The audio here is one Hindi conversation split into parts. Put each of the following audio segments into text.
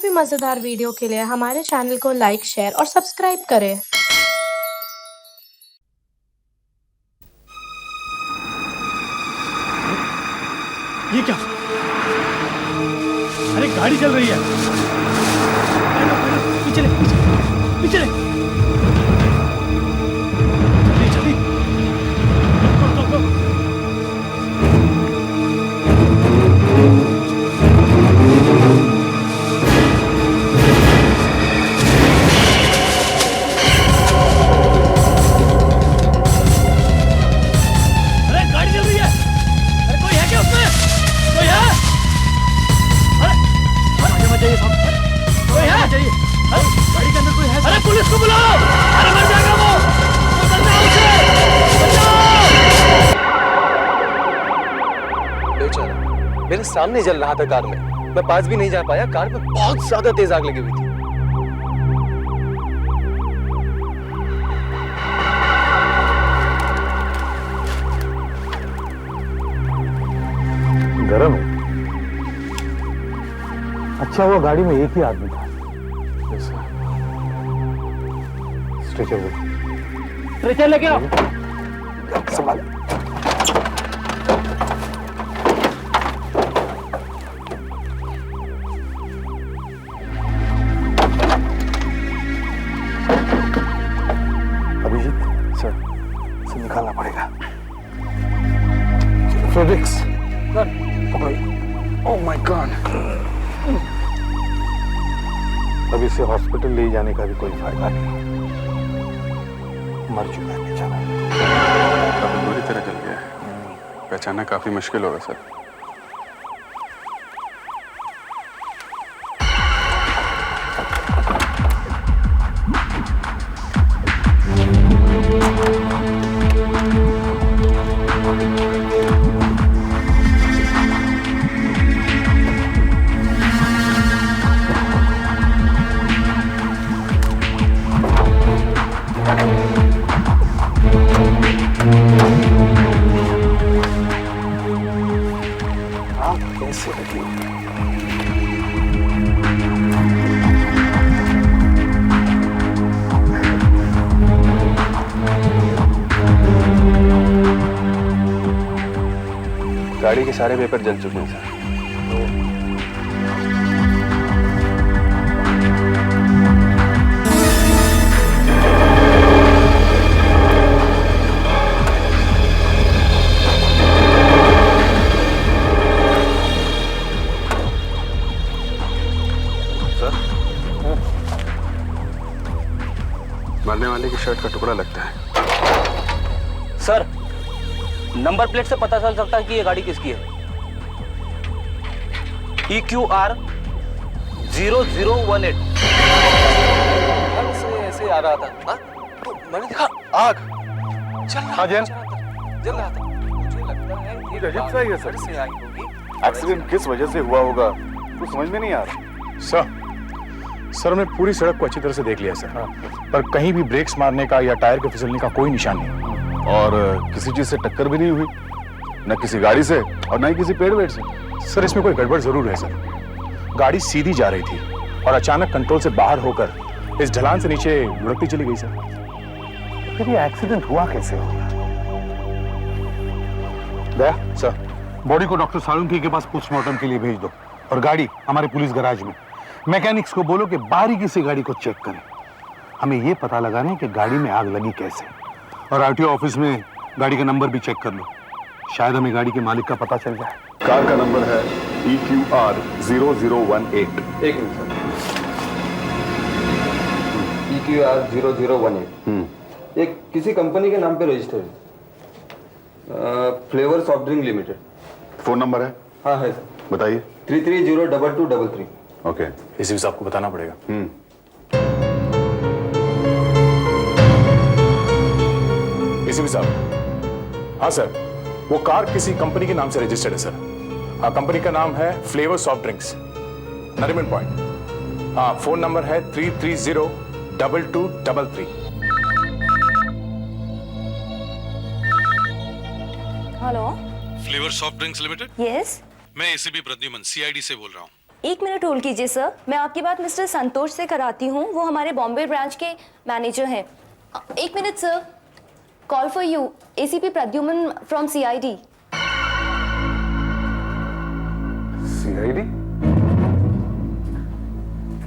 भी मजेदार वीडियो के लिए हमारे चैनल को लाइक, शेयर और सब्सक्राइब करें। ये क्या? अरे गाड़ी चल रही है। पीछे ले, पीछे ले। जल्दी जल्दी। रुक। अरे गाड़ी चल रही है। अरे कोई है क्या उसमें? कोई है? चाहिए साहब, कोई है? चाहिए गाड़ी के अंदर कोई है? अरे पुलिस को बुलाओ। अरे मर जाएगा वो बचाओ उसे, बचाओ। बेचारा मेरे सामने जल रहा था कार में, मैं पास भी नहीं जा पाया। कार में बहुत ज्यादा तेज आग लगी हुई थी। गरम है। अच्छा हुआ गाड़ी में एक ही आदमी था। स्ट्रेचर लेके आओ। संभाल। अभिजीत सर, इसे निकालना पड़ेगा। फ्रेडरिक्स सर, पकड़ो। Oh my God. अब इसे हॉस्पिटल ले जाने का भी कोई फायदा नहीं, मर चुका है बेचारा। काफी बुरी तरह जल गया है, पहचानना काफी मुश्किल होगा सर। कैसे लगी? गाड़ी के सारे पेपर जल चुके हैं सर। मरने वाले की शर्ट का टुकड़ा लगता है सर। नंबर प्लेट से पता चल सकता है कि ये गाड़ी किसकी है। EQR 0018। ऐसे आ रहा था। हाँ? तो मैंने देखा आग जल रहा था। मुझे लगता है ये अजीब सा ही है सर। से आई होगी। एक्सीडेंट किस वजह से हुआ होगा कुछ समझ में नहीं आ रहा। सर हमने पूरी सड़क को अच्छी तरह से देख लिया सर, पर कहीं भी ब्रेक्स मारने का या टायर के फिसलने का कोई निशान नहीं। और किसी चीज से टक्कर भी नहीं हुई, न किसी गाड़ी से और न ही किसी पेड़ वेड़ से। सर इसमें कोई गड़बड़ जरूर है सर। गाड़ी सीधी जा रही थी और अचानक कंट्रोल से बाहर होकर इस ढलान से नीचे लुढ़कती चली गई सर। फिर ये एक्सीडेंट हुआ कैसे होगा? दया सर, बॉडी को डॉक्टर सालुंकी के पास पोस्टमार्टम के लिए भेज दो और गाड़ी हमारे पुलिस गैराज में। मैकेनिक्स को बोलो कि बारीकी से गाड़ी को चेक करें। हमें यह पता लगाना है कि गाड़ी में आग लगी कैसे। और आरटीओ ऑफिस में गाड़ी का नंबर भी चेक कर लो, शायद हमें गाड़ी के मालिक का पता चल जाए। कार का नंबर है EQR 0018। एक मिनट सर। EQR 0018 एक किसी कंपनी के नाम पे रजिस्टर है, flavour soft drink limited. Phone number है? हाँ है सर। बताइए। 33022233। ओके। इसी भी आपको बताना पड़ेगा। इसी भी साहब। हाँ सर, वो कार किसी कंपनी के नाम से रजिस्टर्ड है सर। हाँ, कंपनी का नाम है flavour soft drinks, Nariman point. हाँ, फोन नंबर है 330-2233। Hello, flavour soft drinks limited. Yes. मैं एसीपी प्रद्युमन CID से बोल रहा हूँ। एक मिनट होल्ड कीजिए सर, मैं आपकी बात मिस्टर संतोष से कराती हूँ, वो हमारे बॉम्बे ब्रांच के मैनेजर हैं। एक minute sir, call for you, ACP Pradyuman from CID. CID?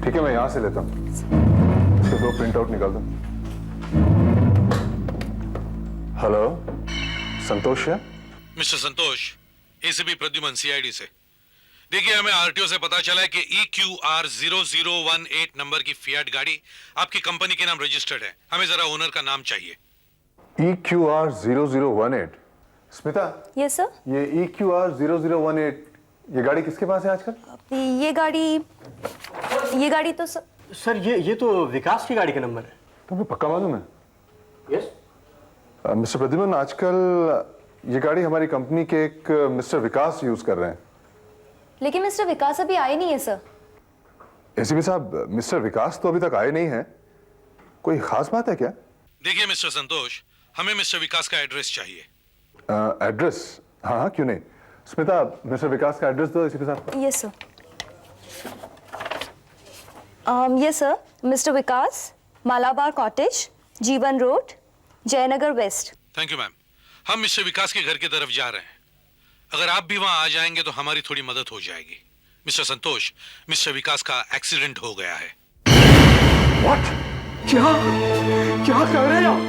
ठीक है, मैं यहां से लेता हूं। इसके 2 प्रिंट आउट निकाल दो। हेलो, संतोष है? मिस्टर संतोष, एसीपी प्रद्युमन सीआईडी से। देखिए, हमें आरटीओ से पता चला है कि EQR 0018 नंबर की फिएट गाड़ी आपकी कंपनी के नाम रजिस्टर्ड है। हमें जरा ओनर का नाम चाहिए। EQR 0018? Smita, yes sir. ये EQR 0018 ये गाड़ी किसके पास है आजकल? ये गाड़ी तो सर ये तो विकास की गाड़ी का नंबर है। तुम्हें पक्का मालूम है? यस। मिस्टर प्रद्युमन, आजकल ये गाड़ी हमारी कंपनी के एक मिस्टर विकास यूज कर रहे हैं। लेकिन मिस्टर विकास अभी आए नहीं है सर। एसीपी साहब, मिस्टर विकास तो अभी तक आए नहीं हैं। कोई खास बात है क्या? देखिए मिस्टर संतोष, हमें मिस्टर विकास का एड्रेस चाहिए। एड्रेस? हाँ हाँ, क्यों नहीं। स्मिता, मिस्टर विकास का एड्रेस दो एसीपी साहब। Yes sir. Yes sir, mister Vikas, Malabar cottage, Jeevan road, Jayanagar west. Thank you ma'am. हम मिस्टर विकास के घर की तरफ जा रहे हैं। अगर आप भी वहां आ जाएंगे तो हमारी थोड़ी मदद हो जाएगी। मिस्टर संतोष, मिस्टर विकास का एक्सीडेंट हो गया है। What? क्या कर रहे हैं आप?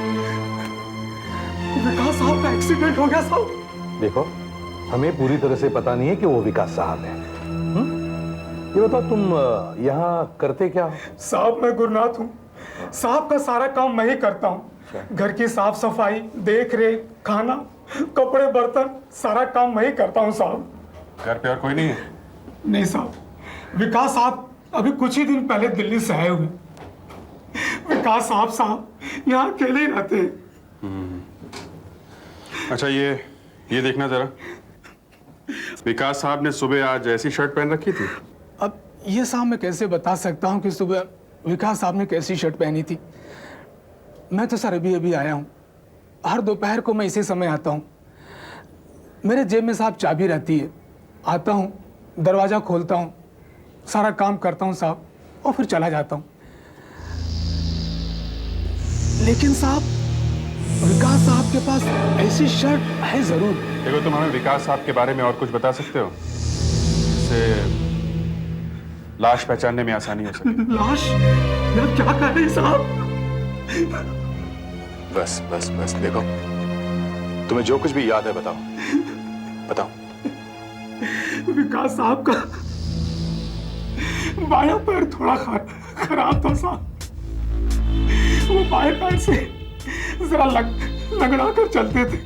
विकास साहब का एक्सीडेंट हो गया साहब। देखो, हमें पूरी तरह से पता नहीं है कि वो विकास साहब है। ये बताओ, तुम यहाँ करते क्या हो? साहब, मैं गुरनाथ हूँ। साहब का सारा काम मैं ही करता हूँ। घर की साफ सफाई, देख रेख, खाना, कपड़े, बर्तन, सारा काम मैं ही करता हूँ साहब। घर पे और कोई नहीं है? नहीं साहब, विकास साहब अभी कुछ ही दिन पहले दिल्ली से आए हुए। विकास साहब यहाँ अकेले ही रहते हैं। अच्छा, ये देखना जरा। विकास साहब ने सुबह आज ऐसी शर्ट पहन रखी थी? अब ये साहब मैं कैसे बता सकता हूँ कि सुबह विकास साहब ने कैसी शर्ट पहनी थी। मैं तो सर अभी आया हूँ। हर दोपहर को मैं इसी समय आता हूँ। मेरे जेब में साहब चाबी रहती है। आता हूँ, दरवाज़ा खोलता हूँ, सारा काम करता हूँ साहब, और फिर चला जाता हूँ। लेकिन साहब, विकास साहब के पास ऐसी शर्ट है जरूर। देखो, तुम हमें विकास साहब के बारे में और कुछ बता सकते हो जिससे लाश पहचानने में आसानी हो सके? लाश? आप क्या कर रहे हैं साहब? बस देखो, तुम्हें जो कुछ भी याद है बताओ। विकास साहब का बायां पैर थोड़ा खराब था साहब। वो बाएं पैर से जरा लगड़ा कर चलते थे।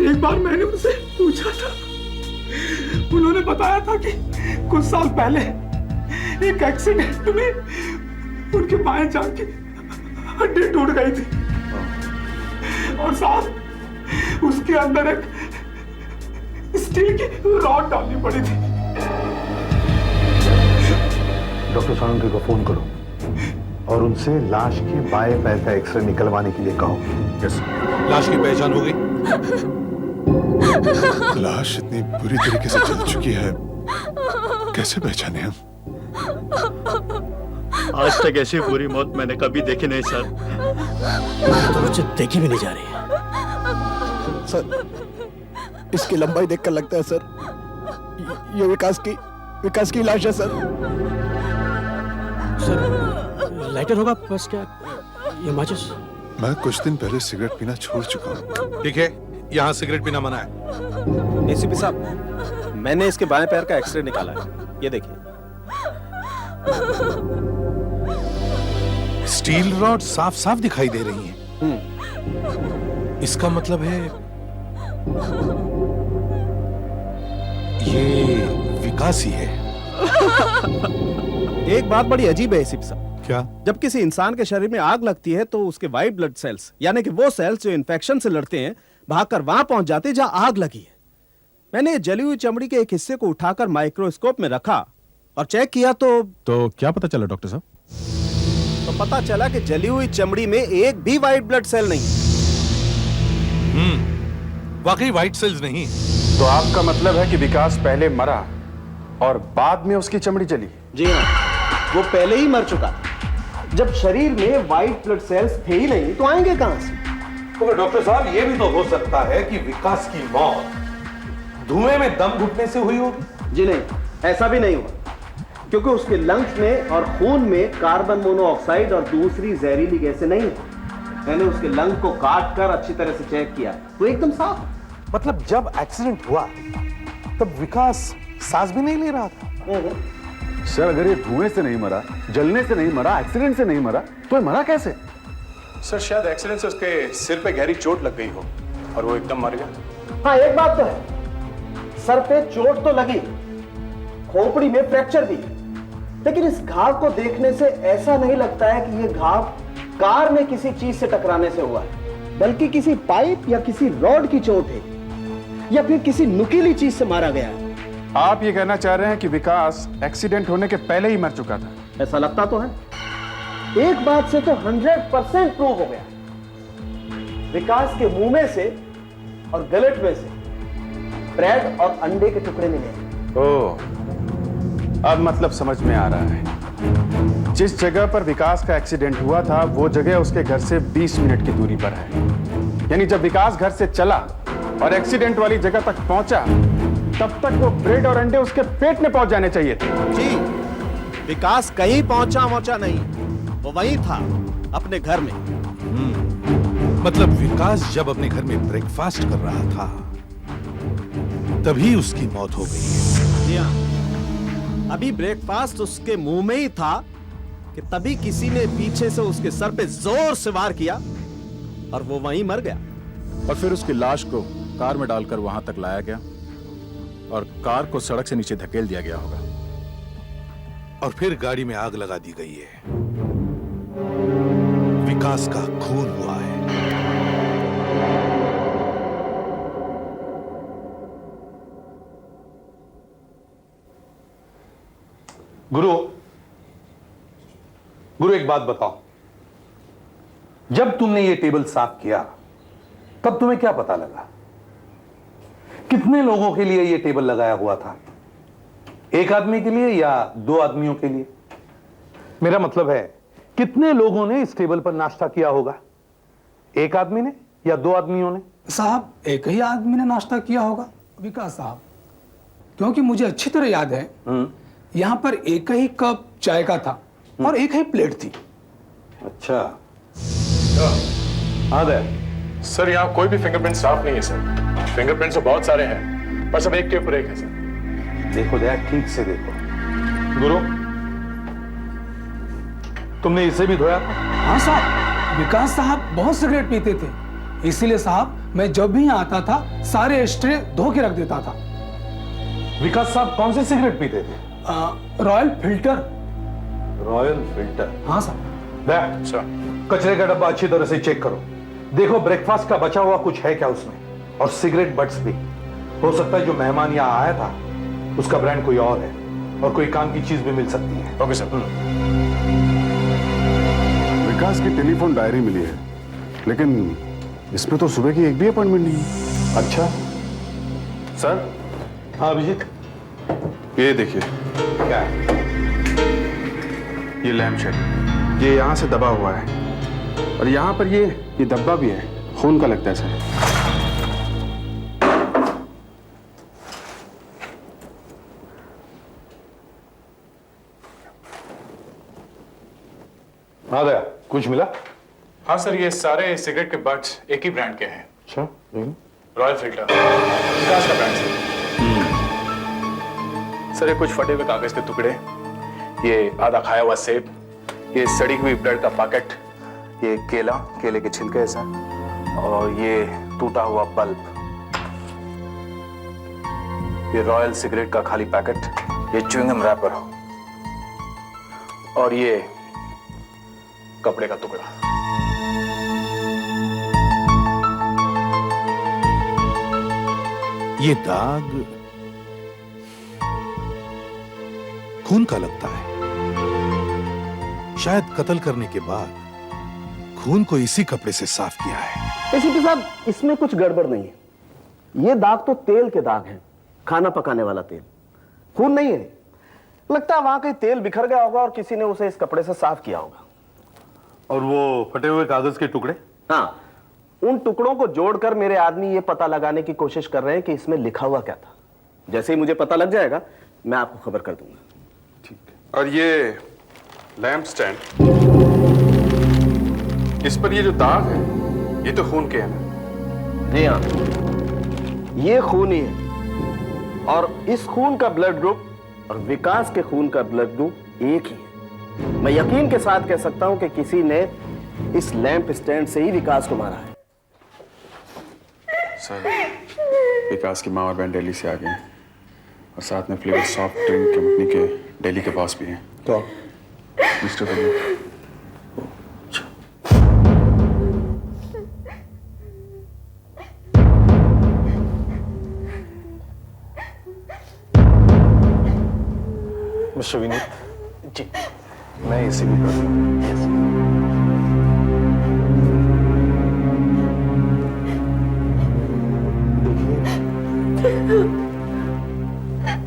एक बार मैंने उनसे पूछा था, उन्होंने बताया था कि कुछ साल पहले एक एक्सीडेंट में उनके बाएं जांघ की हड्डी टूट गई थी और साहब उसके अंदर एक स्टील की रॉड डालनी पड़ी थी। डॉक्टर सालुंखे को फोन करो और उनसे लाश के बाएं पैर का एक्सरे निकलवाने के लिए कहो। यस। लाश की पहचान हो गई? लाश इतनी बुरी तरीके से जल चुकी है, कैसे पहचाने हम? आज तक ऐसी बुरी मौत मैंने कभी देखी नहीं सर। तो मुझे देखी भी नहीं जा रही सर, इसकी लंबाई देखकर लगता है सर ये विकास की लाश है सर। सर, लाइटर होगा बस? क्या ये माचिस? मैं कुछ दिन पहले सिगरेट पीना छोड़ चुका हूँ। ठीक है, यहाँ सिगरेट पीना मना है। एसीपी साहब, मैंने इसके बाएं पैर का एक्सरे निकाला है, ये देखिए। स्टील रॉड साफ साफ दिखाई दे रही हैं। इसका मतलब है ये विकास ही है। एक बात बड़ी अजीब है एसीपी साहब। क्या? जब किसी इंसान के शरीर में आग लगती है तो उसके व्हाइट ब्लड सेल्स, यानी कि वो सेल्स जो इन्फेक्शन से लड़ते हैं, भागकर वहां पहुंच जाते हैं जहां आग लगी है। मैंने जली हुई चमड़ी के एक हिस्से को उठाकर माइक्रोस्कोप में रखा और चेक किया तो क्या पता चला डॉक्टर साहब? तो पता चला कि जली हुई चमड़ी में एक भी व्हाइट ब्लड सेल नहीं। वाकई व्हाइट सेल्स नहीं। तो आपका मतलब है कि विकास पहले मरा और बाद में उसकी चमड़ी जली? जी हाँ, वो पहले ही मर चुका था। जब शरीर में व्हाइट ब्लड सेल्स थे ही नहीं तो आएंगे कहां से? तो डॉक्टर साहब, ये भी तो हो सकता है कि विकास की मौत धुएं में दम घुटने से हुई होगी। जी नहीं, ऐसा भी नहीं हुआ, क्योंकि उसके लंग्स में और खून में कार्बन मोनोऑक्साइड और दूसरी जहरीली गैसें नहीं है। मैंने उसके लंग को काट कर अच्छी तरह से चेक किया, वो एकदम साफ है। मतलब जब एक्सीडेंट हुआ तब विकास सांस भी नहीं ले रहा था? सर, अगर ये धुएं से नहीं मरा, जलने से नहीं मरा, एक्सीडेंट से नहीं मरा, तो ये मरा कैसे? सर, शायद एक्सीडेंट से उसके सिर पे गहरी चोट लग गई हो और वो एकदम मर गया। हाँ, एक बात तो है, सर पे चोट तो लगी, खोपड़ी में फ्रैक्चर भी, लेकिन इस घाव को देखने से ऐसा नहीं लगता है कि यह घाव कार में किसी चीज से टकराने से हुआ है, बल्कि किसी पाइप या किसी रॉड की चोट है, या फिर किसी नुकीली चीज से मारा गया है। आप ये कहना चाह रहे हैं कि विकास एक्सीडेंट होने के पहले ही मर चुका था? ऐसा लगता तो है। एक बात से तो 100% प्रूव हो गया, विकास के मुंह में से और गलट में से ब्रेड और अंडे के टुकड़े मिले। ओह, अब मतलब समझ में आ रहा है। जिस जगह पर विकास का एक्सीडेंट हुआ था वो जगह उसके घर से 20 मिनट की दूरी पर है। यानी जब विकास घर से चला और एक्सीडेंट वाली जगह तक पहुंचा, तब तक वो ब्रेड और अंडे उसके पेट में पहुंच जाने चाहिए थे। जी, विकास कहीं पहुंचा नहीं, वो वहीं था, अपने घर में। मतलब विकास जब अपने घर में ब्रेकफास्ट कर रहा था तभी उसकी मौत हो गई। जी हाँ, अभी ब्रेकफास्ट उसके मुंह में ही था कि तभी किसी ने पीछे से उसके सर पे जोर से वार किया और वो वहीं मर गया। और फिर उसकी लाश को कार में डालकर वहां तक लाया गया और कार को सड़क से नीचे धकेल दिया गया होगा। और फिर गाड़ी में आग लगा दी गई है। विकास का खून हुआ है। गुरु एक बात बताओ, जब तुमने ये टेबल साफ किया तब तुम्हें क्या पता लगा? कितने लोगों के लिए ये टेबल लगाया हुआ था? एक आदमी के लिए या 2 आदमियों के लिए? मेरा मतलब है, कितने लोगों ने इस टेबल पर नाश्ता किया होगा? एक आदमी ने या 2 आदमियों ने? साहब, एक ही आदमी ने नाश्ता किया होगा, विकास साहब, क्योंकि मुझे अच्छी तरह याद है यहां पर एक ही कप चाय का था और एक ही प्लेट थी। अच्छा, हाँ दे। सर, यहाँ कोई भी फिंगरप्रिंट साफ नहीं है सर। फिंगरप्रिंट्स तो बहुत सारे हैं, पर सब एक के ऊपर एक है सर। देखो दया, ठीक से देखो। गुरु, तुमने इसे भी धोया? हाँ साहब, विकास साहब बहुत सिगरेट पीते थे, इसीलिए साहब मैं जब भी यहाँ आता था सारे एस्ट्रे धो के रख देता था। विकास साहब कौन से सिगरेट पीते थे? Royal filter. Royal filter? हाँ साहब। दया, सर, कचरे का डब्बा अच्छी तरह से चेक करो। देखो ब्रेकफास्ट का बचा हुआ कुछ है क्या उसमें, और सिगरेट बट्स भी। हो सकता है जो मेहमान यहाँ आया था उसका ब्रांड कोई और है, और कोई काम की चीज भी मिल सकती है। Okay sir. विकास की टेलीफोन डायरी मिली है, लेकिन इसमें तो सुबह की एक भी अपॉइंटमेंट नहीं है। अच्छा सर। हाँ अभिजीत, ये देखिए, क्या है? ये लैम्प शेड, ये यहां से दबा हुआ है और यहां पर ये धब्बा भी है, खून का लगता है सर। हाँ दया, कुछ मिला? हाँ सर, ये सारे सिगरेट के बट्स एक ही ब्रांड के हैं। अच्छा, रॉयल फिल्टर, विकास का ब्रांड सर। सर, ये कुछ फटे हुए कागज के टुकड़े, ये आधा खाया हुआ सेब, ये सड़ी हुई ब्रेड का पैकेट, ये केले के छिलके सर, और ये टूटा हुआ बल्ब, ये रॉयल सिगरेट का खाली पैकेट, ये च्युइंगम रैपर, और ये कपड़े का टुकड़ा। ये दाग खून का लगता है। शायद कत्ल करने के बाद खून को इसी कपड़े से साफ किया है। एसीपी साहब, इसमें कुछ गड़बड़ नहीं है। ये दाग तो तेल के दाग हैं, खाना पकाने वाला तेल। खून नहीं है, लगता है वहां कहीं तेल बिखर गया होगा और किसी ने उसे इस कपड़े से साफ किया होगा। और वो फटे हुए कागज के टुकड़े? हाँ, उन टुकड़ों को जोड़कर मेरे आदमी ये पता लगाने की कोशिश कर रहे हैं कि इसमें लिखा हुआ क्या था। जैसे ही मुझे पता लग जाएगा मैं आपको खबर कर दूंगा। ठीक है। और ये लैंप स्टैंड, इस पर ये जो दाग है ये तो खून के हैं ना? जी हाँ, ये खून ही है और इस खून का ब्लड ग्रुप और विकास के खून का ब्लड ग्रुप एक ही है। मैं यकीन के साथ कह सकता हूं कि किसी ने इस लैंप स्टैंड से ही विकास को मारा है। सर, विकास की माँ और बहन दिल्ली से आ गए हैं और साथ में फ्लेवर सॉफ्ट ड्रिंक कंपनी के दिल्ली के बॉस भी हैं। तो मिस्टर दल्लू, मिस्टर विनीत जी, मैं एसीपी प्रद्युम्न।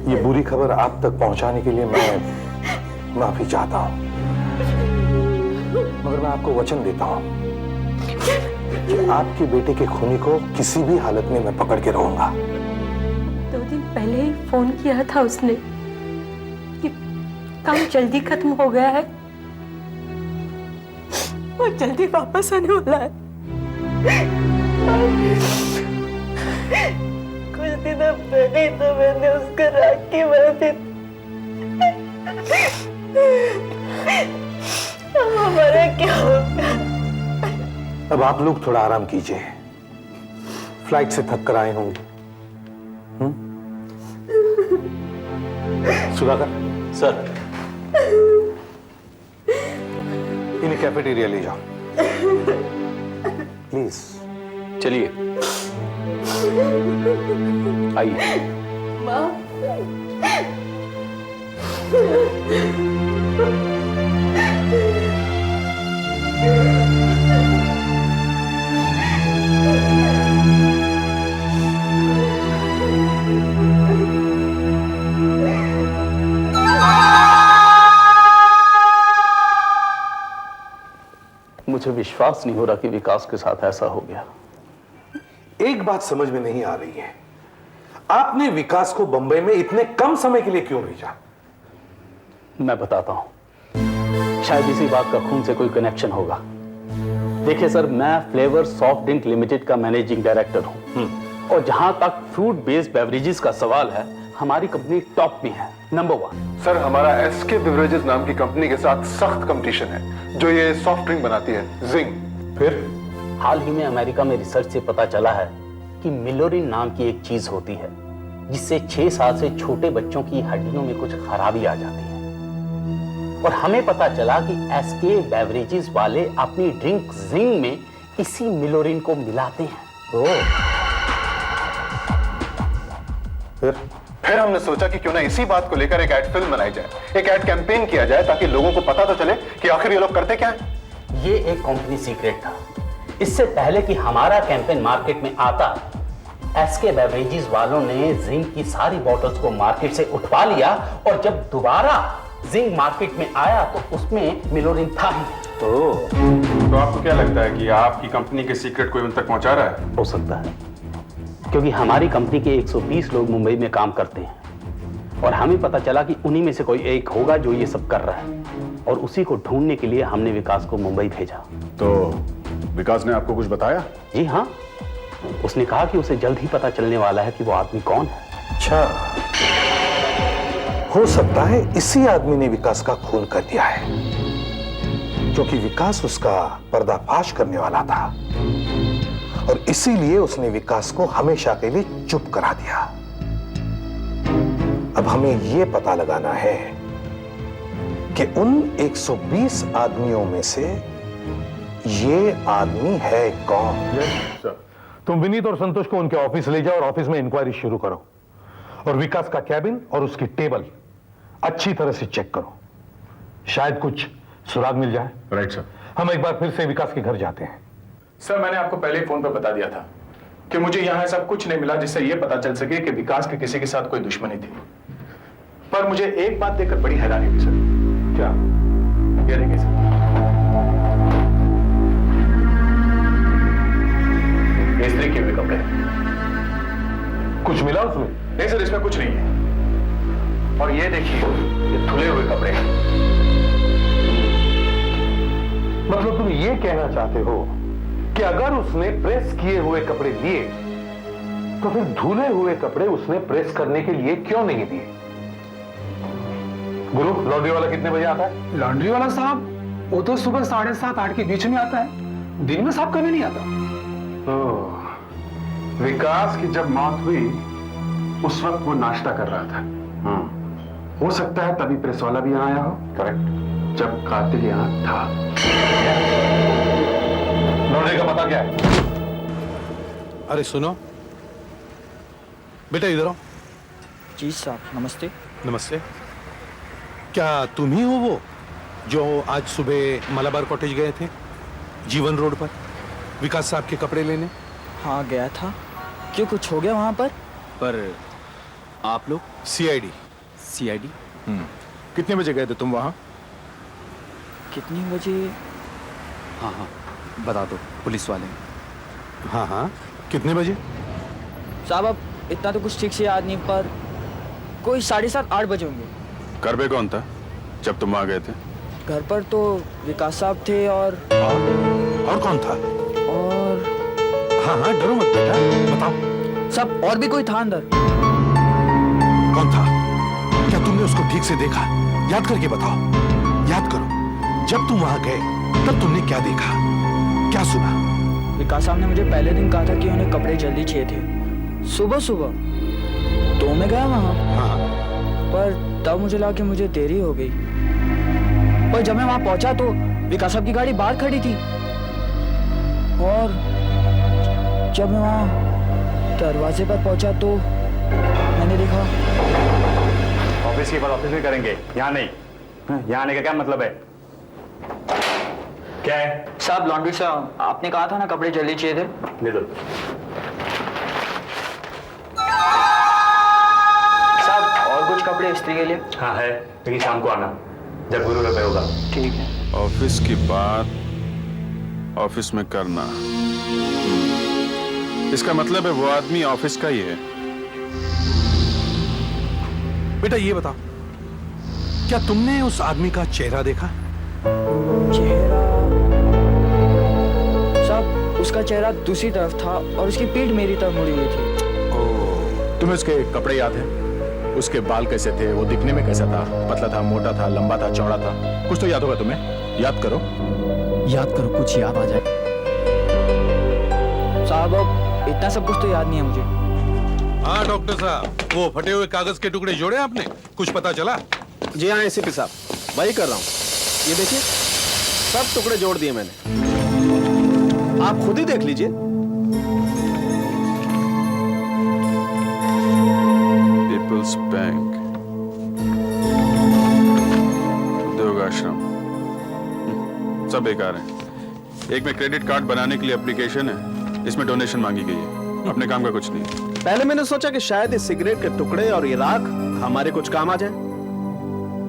ये बुरी खबर आप तक पहुंचाने के लिए मैं माफी चाहता हूं, मगर मैं आपको वचन देता हूं कि आपके बेटे के खूनी को किसी भी हालत में मैं पकड़ के रहूंगा। 2 दिन पहले ही फोन किया था उसने कि काम जल्दी खत्म हो गया है और जल्दी वापस आने वाला है। कुछ दिनों पहले तो मैंने उसको राखी बांधी, हमारा क्या होगा? अब आप लोग थोड़ा आराम कीजिए, फ्लाइट से थक कर आए होंगे। सुधाकर सर, इन्हें कैफेटेरिया ले जाओ प्लीज। चलिए आइए। मुझे विश्वास नहीं हो रहा कि विकास के साथ ऐसा हो गया। एक बात समझ में नहीं आ रही है, आपने विकास को बंबई में इतने कम समय के लिए क्यों भेजा? मैं बताता हूं, शायद इसी बात का खून से कोई कनेक्शन होगा। देखिए सर, मैं फ्लेवर सॉफ्ट ड्रिंक लिमिटेड का मैनेजिंग डायरेक्टर हूं और जहां तक फ्रूट बेस्ड बेवरेजेस का सवाल है, हमारी कंपनी टॉप में है, नंबर 1। सर, हमारा एसके बेवरेजेस नाम की कंपनी के साथ सख्त कंपटीशन है जो ये सॉफ्ट ड्रिंक बनाती है, जिंग। फिर हाल ही में अमेरिका में रिसर्च से पता चला है कि मिलोरिन नाम की एक चीज होती है जिससे 6 साल से छोटे बच्चों की हड्डियों में कुछ खराबी आ जाती है और हमें पता चला कि एसके बेवरेजेस वाले अपनी ड्रिंक जिंग में इसी मिलोरिन को मिलाते हैं। फिर हमने सोचा कि क्यों ना इसी बात को लेकर एक एड फिल्म बनाई जाए, एक एड कैंपेन किया जाए ताकि लोगों को पता तो चले कि आखिर ये लोग करते क्या हैं। ये एक कंपनी सीक्रेट था। इससे पहले कि हमारा कैंपेन मार्केट में आता, एसके बेवरेजेस वालों ने जिंक की सारी बॉटल्स को मार्केट से उठवा लिया और जब दोबारा जिंक मार्केट में आया तो उसमें मिलोरिन था ही। तो आपको क्या लगता है कि आपकी कंपनी के सीक्रेट कोई उन तक पहुंचा रहा है? हो सकता है, क्योंकि हमारी कंपनी के 120 लोग मुंबई में काम करते हैं और हमें पता चला कि उन्हीं में से कोई एक होगा जो ये सब कर रहा है और उसी को ढूंढने के लिए हमने विकास को मुंबई भेजा। तो विकास ने आपको कुछ बताया? जी हाँ, उसने कहा कि उसे जल्द ही पता चलने वाला है कि वो आदमी कौन है। अच्छा, हो सकता है इसी आदमी ने विकास का खून कर दिया है, क्योंकि विकास उसका पर्दाफाश करने वाला था और इसीलिए उसने विकास को हमेशा के लिए चुप करा दिया। अब हमें यह पता लगाना है कि उन 120 आदमियों में से ये आदमी है कौन। तुम विनीत और संतोष को उनके ऑफिस ले जाओ और ऑफिस में इंक्वायरी शुरू करो और विकास का कैबिन और उसकी टेबल अच्छी तरह से चेक करो, शायद कुछ सुराग मिल जाए। Right sir. हम एक बार फिर से विकास के घर जाते हैं। सर, मैंने आपको पहले ही फोन पर बता दिया था कि मुझे यहां ऐसा कुछ नहीं मिला जिससे यह पता चल सके कि विकास के किसी के साथ कोई दुश्मनी थी। पर मुझे एक बात देखकर बड़ी हैरानी हुई सर। क्या? ये देखिए सर, इस्त्री किए हुए कपड़े। कुछ मिला उसमें? नहीं सर, इसमें कुछ नहीं है। और ये देखिए, ये धुले हुए कपड़े हैं। मतलब तुम ये कहना चाहते हो कि अगर उसने प्रेस किए हुए कपड़े लिए तो फिर धुले हुए कपड़े उसने प्रेस करने के लिए क्यों नहीं दिए? गुरु, लॉन्ड्री वाला कितने बजे आता है? लॉन्ड्री वाला साहब वो तो सुबह 7:30-8 के बीच में आता है, दिन में साहब कभी नहीं आता। विकास की जब मौत हुई उस वक्त वो नाश्ता कर रहा था। हो सकता है तभी प्रेस वाला भी यहाँ आया हो। करेक्ट, जब कातिल यहाँ था। लॉन्ड्री का पता क्या है? अरे सुनो बेटा, इधर आओ। जी साहब, नमस्ते। नमस्ते। क्या तुम ही हो वो जो आज सुबह मलाबार कॉटेज गए थे, जीवन रोड पर, विकास साहब के कपड़े लेने? हाँ गया था। क्यों, कुछ हो गया वहां पर? आप लोग? सीआईडी। सीआईडी? कितने बजे गए थे तुम वहां? कितनी बजे? हाँ हाँ बता दो, पुलिस वाले। हाँ हाँ, कितने बजे? साहब अब इतना तो कुछ ठीक से याद नहीं, पर कोई 7:30-8 बजे होंगे। घर पे कौन था जब तुम वहां गए थे? घर पर तो विकास साहब थे और कौन था? और हाँ हाँ, डरो मत बेटा, बताओ। सब और भी कोई था अंदर। कौन था? क्या तुमने उसको ठीक से देखा? याद करके बताओ, याद करो। जब तुम वहां गए तब तुमने क्या देखा, क्या सुना? विकास साहब ने मुझे पहले दिन कहा था कि उन्हें कपड़े जल्दी चाहिए थे, सुबह सुबह। तो मैं गया वहां। हाँ। पर तब मुझे लगा कि मुझे देरी हो गई। पर जब मैं वहां पहुंचा तो विकास साहब की गाड़ी बाहर खड़ी थी। और जब मैं वहां दरवाजे पर पहुंचा तो मैंने देखा। ऑफिस की बात ऑफिस में करेंगे, यहाँ नहीं। यहाँ आने का क्या मतलब है? क्या है? साहब लॉन्ड्री से आपने कहा था ना कपड़े जल्दी चाहिए थे। ले दो। साहब और कुछ कपड़े इस्त्री के लिए? हाँ है, लेकिन शाम को आना जब गुरु रुपए होगा। ठीक है। ऑफिस की बात ऑफिस में करना। इसका मतलब है वो आदमी ऑफिस का ही है। बेटा ये बताओ, क्या तुमने उस आदमी का चेहरा देखा? चेहरा? साहब उसका चेहरा दूसरी तरफ था और उसकी पीठ मेरी तरफ मुड़ी हुई थी। तुम्हें उसके कपड़े याद हैं? उसके बाल कैसे थे? वो दिखने में कैसा था? पतला था, मोटा था, लंबा था, चौड़ा था? कुछ तो याद होगा तुम्हें, याद करो। याद करो, कुछ याद आ जाए। साहब अब इतना सब कुछ तो याद नहीं है मुझे। हाँ डॉक्टर साहब, वो फटे हुए कागज के टुकड़े जोड़े आपने? कुछ पता चला? जी हाँ एसीपी साहब, वही कर रहा हूँ। ये देखिए, सब टुकड़े जोड़ दिए मैंने, आप खुद ही देख लीजिए। पीपल्स बैंक, उद्योग आश्रम, सब बेकार है। एक में क्रेडिट कार्ड बनाने के लिए एप्लीकेशन है, इसमें डोनेशन मांगी गई है। अपने काम का कुछ नहीं। पहले मैंने सोचा कि शायद इस सिगरेट के टुकड़े और ये राख हमारे कुछ काम आ जाए,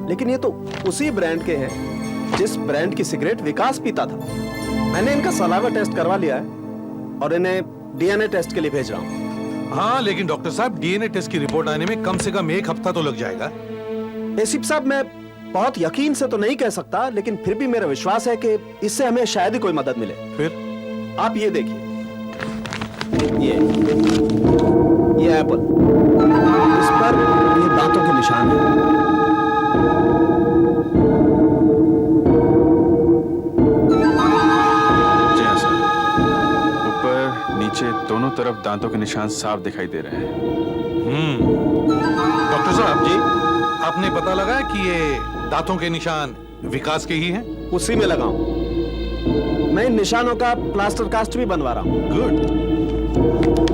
लेकिन ये तो उसी ब्रांड के हैं जिस ब्रांड की सिगरेट विकास पीता था। मैंने इनका सलावा टेस्ट करवा लिया है और इन्हें डीएनए टेस्ट के लिए भेज रहा हूं। हाँ लेकिन डॉक्टर साहब, डीएनए टेस्ट की रिपोर्ट आने में कम से कम 1 हफ्ता तो लग जाएगा। एसीपी साहब, मैं बहुत यकीन से तो नहीं कह सकता, लेकिन फिर भी मेरा विश्वास है कि इससे हमें शायद ही कोई मदद मिले। फिर? आप ये देखिए, ये एप्पल, इस पर ये दांतों के निशान हैं। जी हाँ सर, ऊपर नीचे दोनों तरफ दांतों के निशान साफ दिखाई दे रहे हैं। डॉक्टर साहब जी, आपने पता लगाया कि ये दांतों के निशान विकास के ही हैं? उसी में लगाऊं। मैं इन निशानों का प्लास्टर कास्ट भी बनवा रहा हूं। गुड,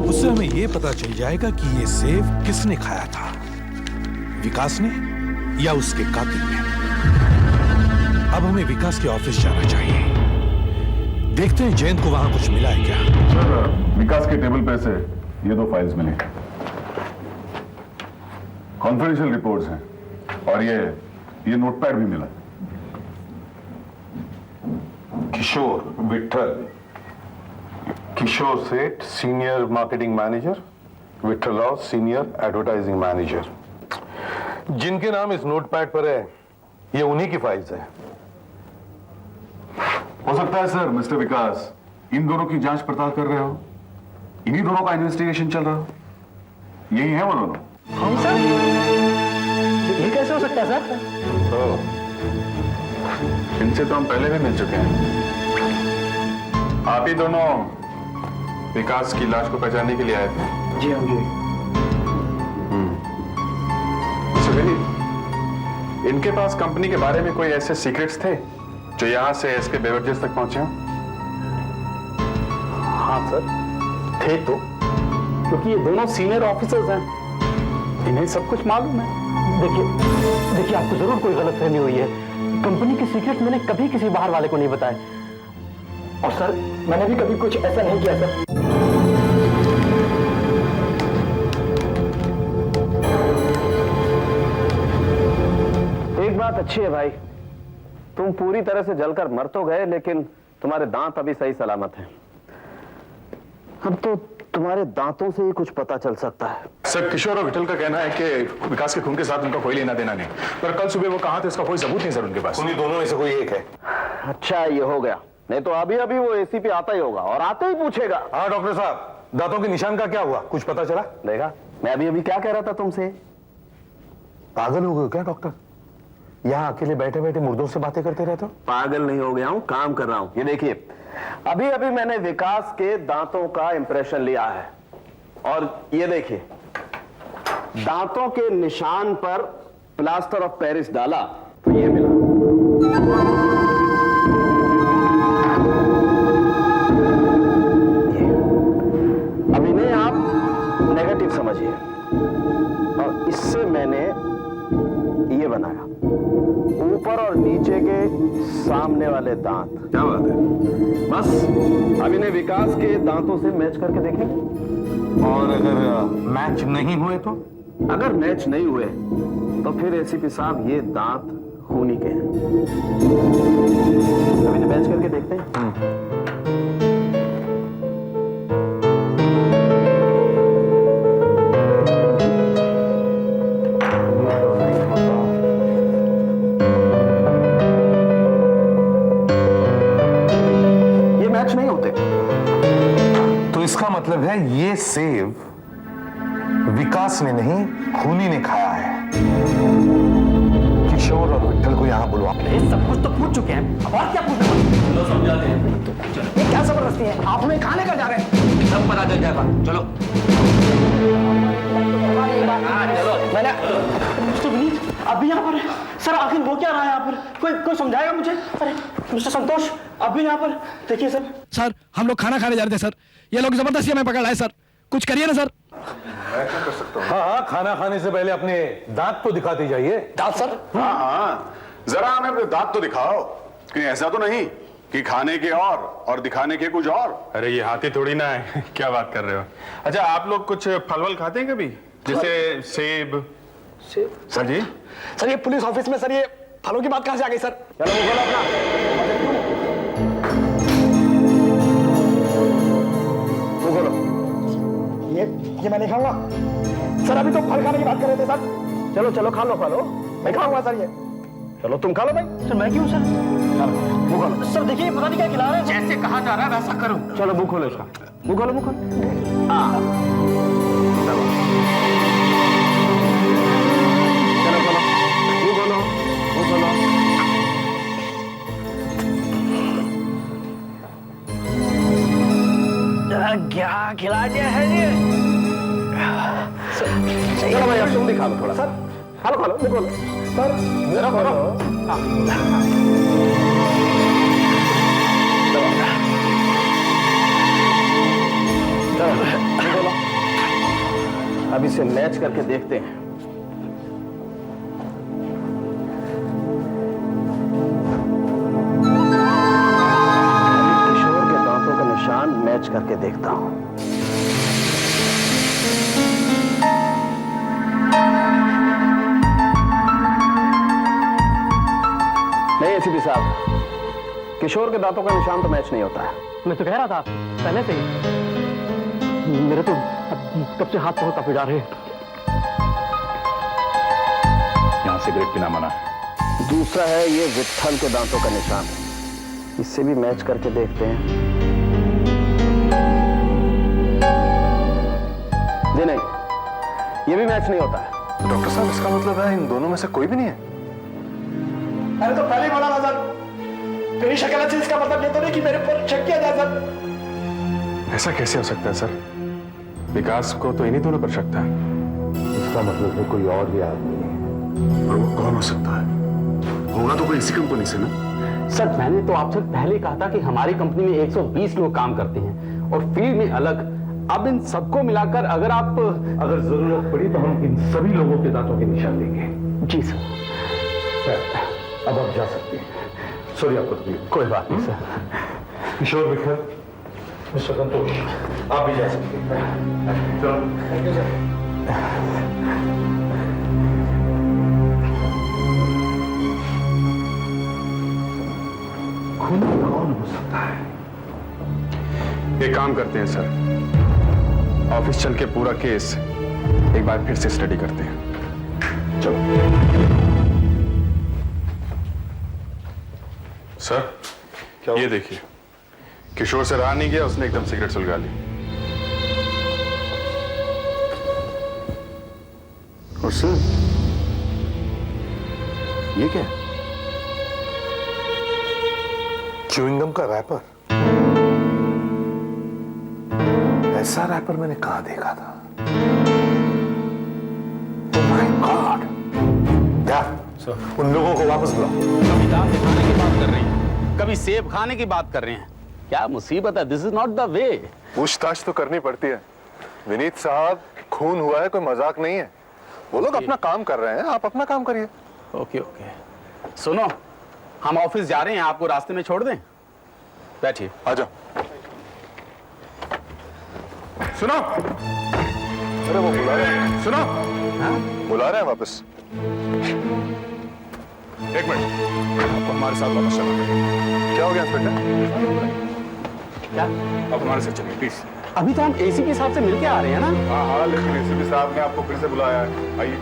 उससे हमें ये पता चल जाएगा कि ये सेब किसने खाया था, विकास ने या उसके कातिल ने। अब हमें विकास के ऑफिस जाना चाहिए, देखते हैं जयंत को वहां कुछ मिला है क्या। सर, विकास के टेबल पे से ये 2 फाइल्स मिली, कॉन्फिडेंशियल रिपोर्ट्स हैं। और ये नोटपैड भी मिला। किशोर Vithal, Kishore Seth senior marketing manager, Vithal Rao senior advertising manager. जिनके नाम इस नोटपैड पर है ये उन्हीं की फाइल्स है। हो सकता है सर मिस्टर विकास इन दोनों की जांच पड़ताल कर रहे हो, इन्हीं दोनों का इन्वेस्टिगेशन चल रहा हो। यही है वो दोनों। हम सर, ये कैसे हो सकता है सर? इनसे तो हम पहले भी मिल चुके हैं। आप ही दोनों विकास की लाश को पहचानने के लिए आए थे? जी हाँ जी। सुखी, इनके पास कंपनी के बारे में कोई ऐसे सीक्रेट्स थे जो यहां से एसके बेवरेजेस तक पहुंचे हो? हाँ सर, थे तो, क्योंकि ये दोनों सीनियर ऑफिसर्स हैं, इन्हें सब कुछ मालूम है। देखिए आपको जरूर कोई गलतफहमी हुई है। कंपनी की सीक्रेट मैंने कभी किसी बाहर वाले को नहीं बताए। और सर मैंने भी कभी कुछ ऐसा नहीं किया सर। एक बात अच्छी है भाई, तुम पूरी तरह से जलकर मर तो गए लेकिन तुम्हारे दांत अभी सही सलामत हैं। अब तो तुम्हारे दांतों से ही कुछ पता चल सकता है। सर किशोर और विठल का कहना है कि विकास के खून के साथ उनका कोई लेना देना नहीं, पर कल सुबह वो कहाँ थे इसका कोई सबूत नहीं सर उनके पास। उन्हीं दोनों में से कोई एक है। अच्छा ये हो गया, नहीं तो अभी अभी वो एसीपी आता ही होगा और आते ही पूछेगा। हाँ डॉक्टर साहब, दांतों के निशान का क्या हुआ, कुछ पता चला? देखा, मैं अभी अभी क्या कह रहा था तुमसे। पागल हो गए क्या डॉक्टर? यहाँ अकेले बैठे बैठे मुर्दों से बातें करते रहते हो? पागल नहीं हो गया हूं, काम कर रहा हूं। ये देखिए, अभी अभी मैंने विकास के दांतों का इंप्रेशन लिया है और ये देखिए, दांतों के निशान पर प्लास्टर ऑफ पेरिस डाला तो ये मिला। ये अब इन्हें आप नेगेटिव समझिए और इससे मैंने ये बनाया, ऊपर और नीचे के सामने वाले दांत। क्या बात है? बस अब इन्हें विकास के दांतों से मैच करके देखेंगे। और अगर मैच नहीं हुए तो? अगर मैच नहीं हुए तो फिर एसीपी साहब ये दांत खूनी के हैं। अब इन्हें मैच करके देखते हैं। मतलब है ये सेब विकास ने नहीं खूनी ने खाया है। किशोर और विठल को यहां बुलवा। सब कुछ तो पूछ चुके हैं, अब और क्या पूछना? चलो समझाते हैं। ये क्या जबरदस्ती है? आप हमें कहां लेकर जा रहे हैं? सब पता चल जाएगा, चलो। चलो मैंने मिस्टर विनीत अभी यहाँ पर है सर। आखिर वो क्या रहा है यहाँ पर? कोई समझाएगा मुझे? अरे मिस्टर संतोष अभी यहाँ पर देखिए सर। हम लोग खाना खाने जा रहे थे सर, ये लोग जबरदस्ती हमें पकड़ लाए सर, कुछ करिए ना सर। मैं क्या कर सकता हूँ? हाँ, खाना खाने से पहले अपने दांत तो दिखाते जाइए। दांत सर? हाँ, जरा हमें अपने दांत तो दिखाओ। कहीं ऐसा तो नहीं कि खाने के और दिखाने के कुछ और? अरे ये हाथी थोड़ी ना है। क्या बात कर रहे हो? अच्छा आप लोग कुछ फल वल खाते हैं कभी, जैसे सेब? सर जी, सर ये पुलिस ऑफिस में सर ये फलों की बात कहां से आ गई सर? चलो वो बोलो अपना। वो बोलो। ये मैं नहीं खाऊंगा सर। अभी तो फल खाने की बात कर रहे थे सर। चलो चलो खा लो मैं खाऊंगा सर। ये चलो तुम खा लो भाई। सर मैं क्यों सर? मुंह खोलो सर। देखिए पता नहीं क्या खिला रहे हैं। जैसे कहा जा रहा है वैसा करो। चलो मुंह खोलो इसका। मुंह खोलो क्या खिला दिया है ये? चलो भाई अब तुम भी खा लो थोड़ा। सर खा लो देखो सर जरा खा लो। अब इसे मैच करके देखते हैं। किशोर के दांतों का निशान मैच करके देखता हूं। एसीपी साहब, किशोर के दांतों का निशान तो मैच नहीं होता है। मैं तो कह रहा था पहले से ही, मेरे तो कब से हाथ पांव कांपे जा रहे हैं। यहाँ सिगरेट पीना मना है। दूसरा है ये विट्ठल के दांतों का निशान, इससे भी मैच करके देखते हैं। जी नहीं, ये भी मैच नहीं होता है। डॉक्टर साहब, इसका मतलब है इन दोनों में से कोई भी नहीं है? मैंने तो पहले ही बोला ना सर, मेरी शक्ल अच्छी, इसका मतलब ये तो नहीं कि मेरे पर शक किया जाए सर। ऐसा कैसे हो सकता है सर? विकास को तो इन्हीं दोनों पर शक था। इसका मतलब है कोई और भी आदमी है। और वो कौन हो सकता है? होगा तो कोई इसी कंपनी से ना? सर, मैंने तो आपसे पहले कहा था कि हमारी कंपनी में 120 लोग काम करते हैं और फील्ड में अलग। अब इन सबको मिलाकर अगर जरूरत पड़ी तो हम इन सभी लोगों के दांतों के निशान लेंगे। जी सर। अब आप जा सकते हैं। सॉरी आपको तकलीफ। कोई बात नहीं सर। किशोर, विठल, मिस्टर संतोष, आप भी जा सकते हैं। चलो। Thank you sir. खून कौन हो सकता है? एक काम करते हैं सर, ऑफिस चल के पूरा केस एक बार फिर से स्टडी करते हैं। चलो। सर, ये देखिए, किशोर से रहा नहीं गया, उसने एकदम सिगरेट सुलगा ली। और सर, ये क्या है? च्युइंगम का रैपर। ऐसा रैपर मैंने कहां देखा था? Oh my God! उन लोगों को वापस बुलाओ। कभी दांत दिखाने की बात कर रही हैं, कभी सेब खाने की बात कर रहे हैं। क्या मुसीबत है? This is not the way. पूछताछ तो करनी पड़ती है विनीत साहब, खून हुआ है, कोई मजाक नहीं है। वो लोग अपना काम कर रहे हैं, आप अपना काम करिए। Okay okay. सुनो, हम ऑफिस जा रहे हैं, आपको रास्ते में छोड़ दें? बैठिए। आ जाओ। सुनो, अरे वो बुला रहे हैं। सुनो, बुला रहे हैं वापस। एक मिनट, आपको हमारे साथ वापस चलना है। क्या हो गया इंस्पेक्टर? क्या? आप हमारे साथ चलिए प्लीज। अभी तो हम एसीपी साहब से मिलके आ रहे हैं ना। हाँ, लेकिन एसीपी साहब ने आपको फिर से बुलाया है। आइए।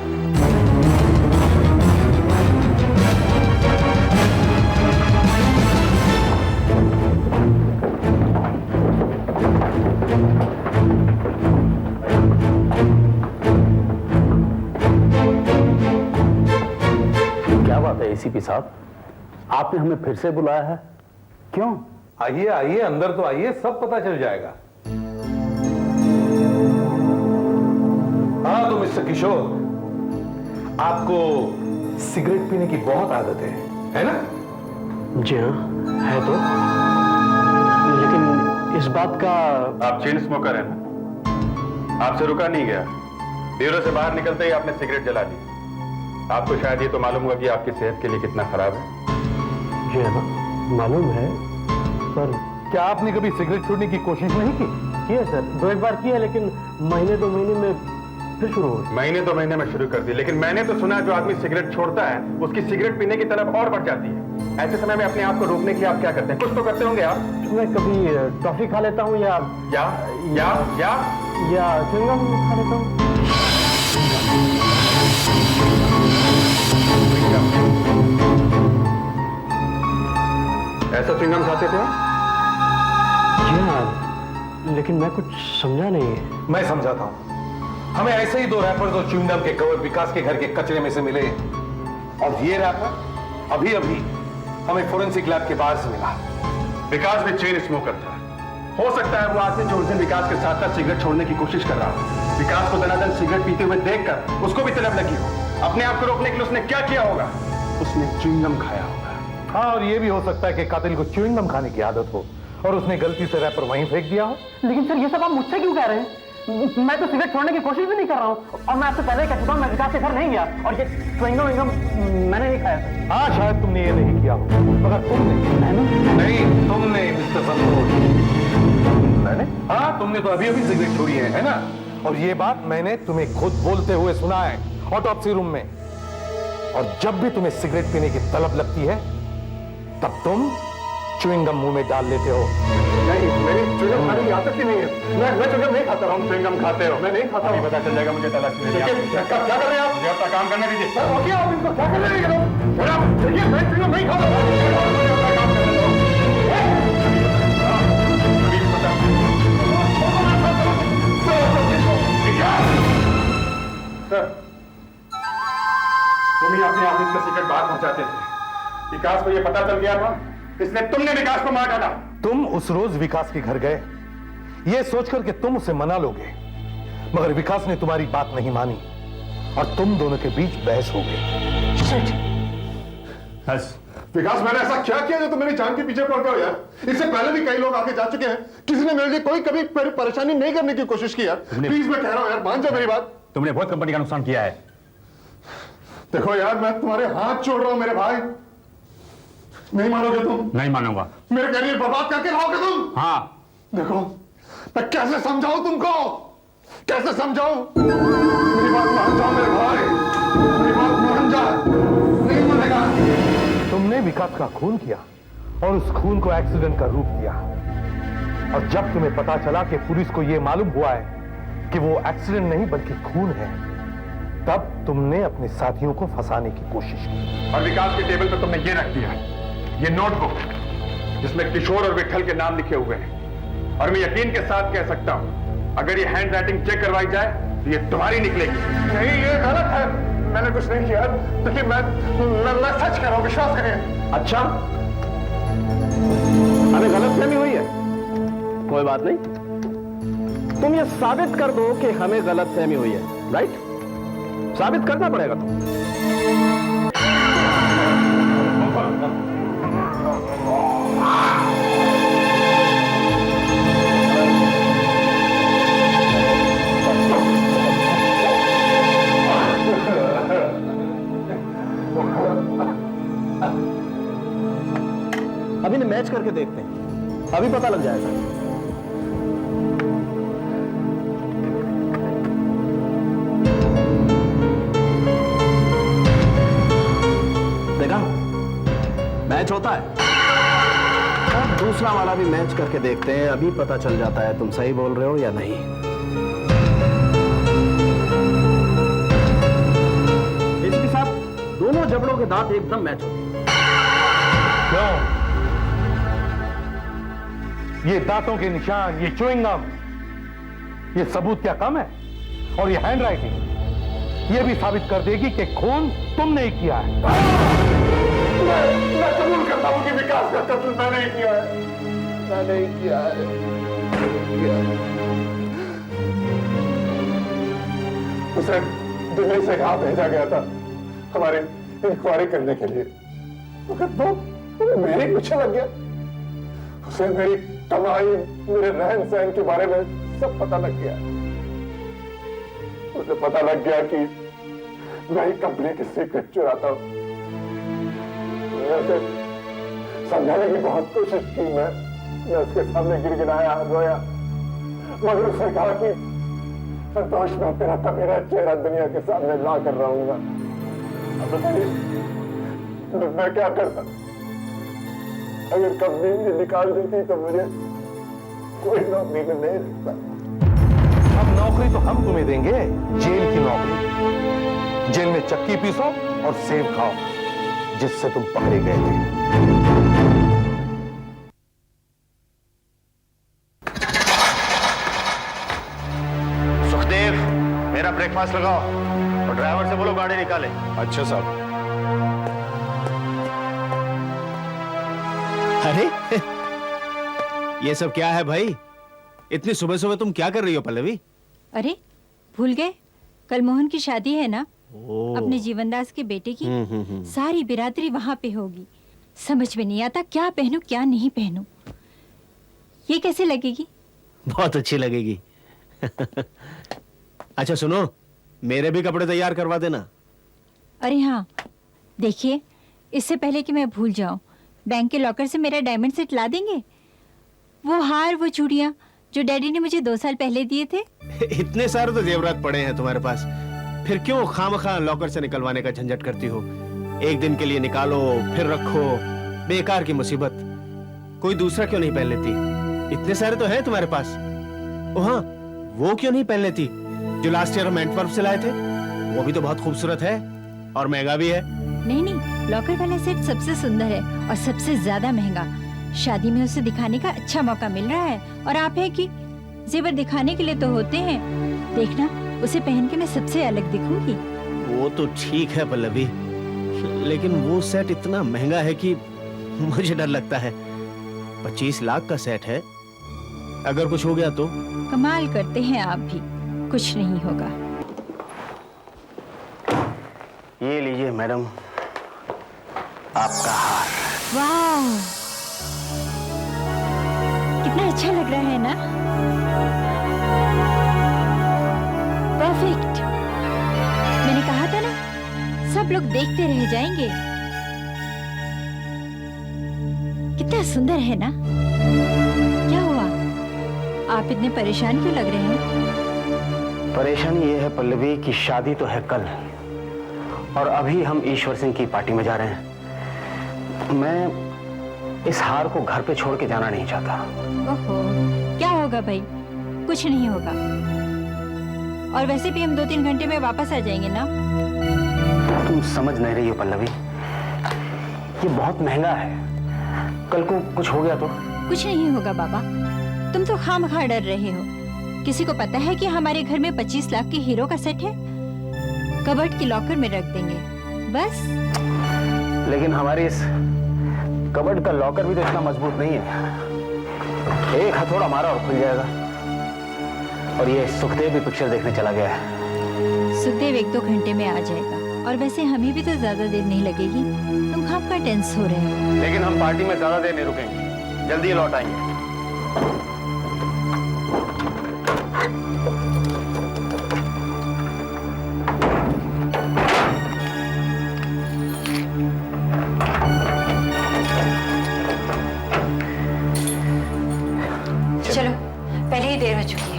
क्या बात है एसीपी साहब, आपने हमें फिर से बुलाया है? क्यों? आइए आइए, अंदर तो आइए, सब पता चल जाएगा। हाँ तो मिस्टर किशोर, आपको सिगरेट पीने की बहुत आदत है ना? जी हाँ, है तो। लेकिन इस बात का आप चेन स्मोकर हैं ना? आपसे रुका नहीं गया, ब्यूरो से बाहर निकलते ही आपने सिगरेट जला दी। आपको शायद ये तो मालूम होगा कि आपकी सेहत के लिए कितना खराब है। जी हाँ, मालूम है, पर क्या आपने कभी सिगरेट छोड़ने की कोशिश नहीं की? किया सर, 2-1 बार किया, लेकिन महीने 2 महीने में फिर शुरू हो। महीने 2 महीने में शुरू कर दी, लेकिन मैंने तो सुना जो आदमी सिगरेट छोड़ता है उसकी सिगरेट पीने की तलब और बढ़ जाती है। ऐसे समय में अपने आप को रोकने के आप क्या करते हैं? कुछ तो करते होंगे आप। मैं कभी टॉफी खा लेता हूँ या च्युइंगम खा लेता हूँ। ऐसा च्युइंगम खाते थे? जी हाँ, लेकिन मैं कुछ समझा नहीं। मैं समझाता हूं। हमें ऐसे ही 2 रैपर्स और च्युइंगम के कवर विकास के घर के कचरे में से मिले, और ये रैपर अभी अभी हमें फोरेंसिक लैब के बाहर से मिला। विकास भी चेन स्मोकर था। हो सकता है वो आदमी जो उस दिन विकास के साथ साथ सिगरेट छोड़ने की कोशिश कर रहा हो, विकास को दनादन सिगरेट पीते हुए देखकर उसको भी तलब लगी हो। अपने आप को रोकने के लिए उसने क्या किया होगा? उसने च्युइंगम खाया होगा। हाँ, और ये भी हो सकता है कि कातिल को च्युइंगम खाने की आदत हो और उसने गलती से रैपर वहीं फेंक दिया हो। लेकिन सर, ये सब आप मुझसे क्यों कह रहे हैं? मैं तो सिगरेट छोड़ने की कोशिश भी नहीं कर रहा हूँ, और मैं आपसे पहले कह चुका हूँ, मैं विकास के घर नहीं गया, और ये च्युइंगम मैंने नहीं खाया। हाँ, शायद तुमने ये नहीं किया हो, मगर तुमने नहीं, तुमने मिस्टर संतोष। मैंने? हाँ, तुमने तो अभी अभी सिगरेट छोड़ी है ना? और ये बात मैंने तुम्हें खुद बोलते हुए सुना है ऑटोप्सी रूम में। और जब भी तुम्हें सिगरेट पीने की तलब लगती है तब तुम च्युइंगम मुंह में डाल लेते हो। नहीं, मेरी च्युइंगम खाने की आदत ही नहीं है। मैं च्युइंगम नहीं खाता हूँ। च्युइंगम खाते हो? मैं नहीं खाता हूँ। पता चल जाएगा मुझे तलाशी में। क्या कर रहे हैं आप? मुझे अपना काम करने दीजिए। सर रोकिए आप इनको, क्या कर रहे हैं लोग? देखिए मैं च्युइंगम नहीं खाता हूँ। मुझे अपना काम करने दो। सर, तुम ही अपने ऑफिस का सीक्रेट बाहर पहुंचाते थे। विकास को ये पता चल गया था, इसलिए तुमने विकास को मार डाला। तुम उस रोज विकास के घर गए ये सोचकर कि तुम उसे मना लोगे, मगर विकास ने तुम्हारी बात नहीं मानी और तुम दोनों के बीच बहस हो गई। विकास, मैंने ऐसा क्या किया जो तुम मेरी जान के पीछे पड़ गए हो यार? इससे पहले भी कई लोग आके जा चुके हैं, किसी ने मेरे लिए कोई कभी परेशानी नहीं करने की कोशिश की यार। प्लीज मैं कह रहा हूं यार, मान जाओ मेरी बात। तुमने बहुत कंपनी का नुकसान किया है। देखो यार, मैं तुम्हारे हाथ छोड़ रहा हूं मेरे भाई। नहीं मानोगे तुम? नहीं मानूंगा। मेरे करियर बर्बाद करके रहोगे तुम? हाँ। देखो मैं कैसे समझाऊं तुमको, कैसे समझाऊं? मेरी बात मान जाओ मेरे भाई, मेरी बात मान जा। नहीं मानेगा। तुमने विकास का खून किया और उस खून को एक्सीडेंट का रूप दिया, और जब तुम्हें पता चला कि पुलिस को यह मालूम हुआ है कि वो एक्सीडेंट नहीं बल्कि खून है, तब तुमने अपने साथियों को फंसाने की कोशिश की। और विकास के टेबल पर तुमने ये रख दिया, ये नोटबुक जिसमें किशोर और विठल के नाम लिखे हुए हैं। और मैं यकीन के साथ कह सकता हूं, अगर ये हैंड राइटिंग चेक करवाई जाए तो ये तुम्हारी निकलेगी। नहीं, ये गलत है, मैंने कुछ नहीं किया। देखिए मैं सच कह रहा हूं, विश्वास करिए। अच्छा, हमें गलतफहमी हुई है, कोई बात नहीं। तुम ये साबित कर दो कि हमें गलतफहमी हुई है, राइट? साबित करना पड़ेगा तुम। अभी ना मैच करके देखते हैं, अभी पता लग जाएगा। देखा, मैच होता है। अब दूसरा वाला भी मैच करके देखते हैं, अभी पता चल जाता है तुम सही बोल रहे हो या नहीं। एसपी साहब, दोनों जबड़ों के दांत एकदम मैच होते हैं। क्यों? ये दांतों के निशान, ये च्युइंगम, ये सबूत क्या कम है? और ये हैंड राइटिंग ये भी साबित कर देगी कि खून तुमने ही किया है। मैं कबूल करता हूं कि विकास का कत्ल मैंने ही किया है। मैंने ही किया है। उसे दिल्ली से यहां भेजा गया था हमारी इंक्वायरी करने के लिए, मगर तो मेरे पीछे लग गया। उसे मेरी कमाई, मेरे रहन सहन के बारे में सब पता लग गया। उसे पता लग गया कि मैं ही कंपनी के सीक्रेट चुराता हूं। उसे समझाने की बहुत कोशिश की, मैं उसके सामने गिड़गिड़ाया, रोया, मगर उसने कहा कि संतोष, मैं तेरा का मेरा चेहरा दुनिया के सामने ला कर रहूंगा। अब बताइए मैं क्या करता? अगर कंपनी मुझे निकाल देती तो मुझे कोई नौकरी में नहीं रखता। अब नौकरी तो हम तुम्हें देंगे, जेल की नौकरी। जेल में चक्की पीसो और सेब खाओ, जिससे तुम पकड़े गए थे। सुखदेव, मेरा ब्रेकफास्ट लगाओ और ड्राइवर से बोलो गाड़ी निकाले। अच्छा साहब। अरे ये सब क्या है भाई? इतनी सुबह सुबह तुम क्या कर रही हो पल्लवी? अरे भूल गए, कल मोहन की शादी है ना, अपने जीवनदास के बेटे की। सारी बिरादरी वहां पे होगी। समझ में नहीं आता क्या पहनूं क्या नहीं पहनूं। ये कैसे लगेगी? बहुत अच्छी लगेगी। अच्छा सुनो, मेरे भी कपड़े तैयार करवा देना। अरे हाँ, देखिए, इससे पहले कि मैं भूल जाऊं, बैंक के लॉकर से मेरा डायमंड सेट ला देंगे? वो हार, वो चूड़ियां जो डैडी ने मुझे 2 साल पहले दिए थे। इतने सारे तो जेवरात पड़े हैं तुम्हारे पास, फिर क्यों खामखा लॉकर से निकलवाने का झंझट करती हो? एक दिन के लिए निकालो फिर रखो, बेकार की मुसीबत। कोई दूसरा क्यों नहीं पहन लेती? इतने सारे तो हैं तुम्हारे पास। ओ हाँ, वो क्यों नहीं पहन लेती जो लास्ट ईयर हम एंटवर्प से लाए थे? वो भी तो बहुत खूबसूरत है और महंगा भी है। नहीं नहीं, लॉकर वाला सेट सबसे सुंदर है और सबसे ज्यादा महंगा। शादी में उसे दिखाने का अच्छा मौका मिल रहा है और आप है कि जेवर दिखाने के लिए तो होते हैं। देखना, उसे पहन के मैं सबसे अलग दिखूंगी। वो तो ठीक है पल्लवी, लेकिन वो सेट इतना महंगा है कि मुझे डर लगता है। 25 लाख का सेट है, अगर कुछ हो गया तो? कमाल करते हैं आप भी, कुछ नहीं होगा। ये लीजिए मैडम, आपका हार। वाह, कितना अच्छा लग रहा है ना? परफेक्ट। मैंने कहा था ना, सब लोग देखते रह जाएंगे। कितना सुंदर है ना? क्या हुआ, आप इतने परेशान क्यों लग रहे हैं? परेशानी ये है पल्लवी कि शादी तो है कल और अभी हम ईश्वर सिंह की पार्टी में जा रहे हैं। मैं इस हार को घर पे छोड़ के जाना नहीं चाहता। ओहो, क्या होगा भाई? कुछ नहीं होगा। और वैसे भी हम 2-3 घंटे में वापस आ जाएंगे ना। तुम समझ नहीं रही हो पल्लवी, ये बहुत महंगा है। कल को कुछ हो गया तो? कुछ नहीं होगा बाबा, तुम तो खामखा डर रहे हो। किसी को पता है कि हमारे घर में 25 लाख की हीरो का सेट है? कबर्ड की लॉकर में रख देंगे बस। लेकिन हमारे इस कबर्ड का लॉकर भी तो इतना मजबूत नहीं है। एक हथौड़ा मारा और खुल जाएगा। और ये सुखदेव भी पिक्चर देखने चला गया है। सुखदेव 1-2 घंटे में आ जाएगा और वैसे हमें भी तो ज्यादा देर नहीं लगेगी। तुम खामखा टेंस हो रहे हो। लेकिन हम पार्टी में ज्यादा देर नहीं रुकेंगे, जल्दी लौट आएंगे। चलो, पहले ही देर हो चुकी है।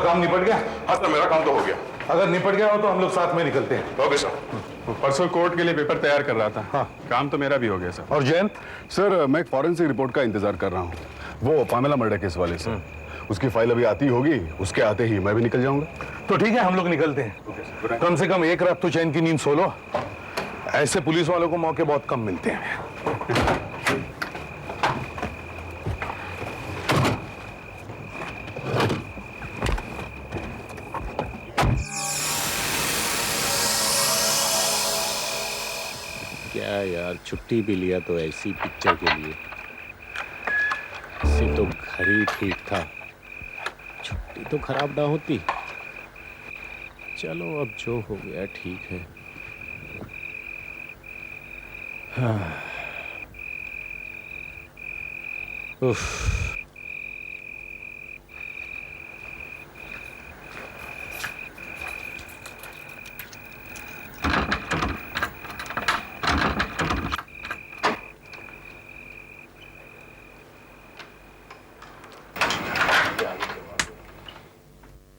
काम निपट गया? हाँ सर, मेरा काम तो हो गया। अगर निपट गया हो तो हम लोग साथ में निकलते हैं। Okay sir. परसों कोर्ट के लिए पेपर तैयार कर रहा था। हाँ, काम तो मेरा भी हो गया सर। और जयंत? सर मैं एक फॉरेंसिक रिपोर्ट का इंतजार कर रहा हूँ, वो पामेला मर्डर केस वाले से। उसकी फाइल अभी आती होगी, उसके आते ही मैं भी निकल जाऊंगा। तो ठीक है, हम लोग निकलते हैं। कम से कम एक रात तो चैन की नींद सो लो। ऐसे पुलिस वालों को मौके बहुत कम मिलते हैं। क्या यार, छुट्टी भी लिया तो ऐसी पिक्चर के लिए। इससे तो घर ही ठीक था, छुट्टी तो खराब ना होती। चलो अब जो हो गया ठीक है। हाँ। उफ।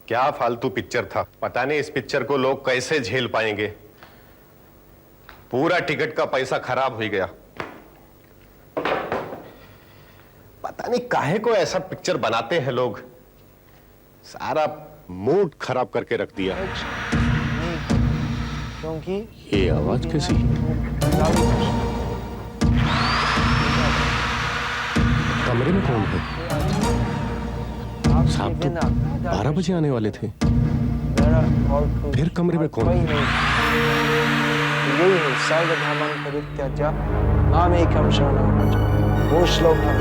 क्या फालतू पिक्चर था, पता नहीं इस पिक्चर को लोग कैसे झेल पाएंगे। पूरा टिकट का पैसा खराब हो गया। पता नहीं काहे को ऐसा पिक्चर बनाते हैं लोग, सारा मूड खराब करके रख दिया। क्योंकि ये आवाज कैसी? कमरे में कौन है? साहब तो 12 बजे आने वाले थे, फिर कमरे में कौन है? यही है सर्वधर्मान् परित्यज्य मामेकं शरणं व्रज। वो श्लोक है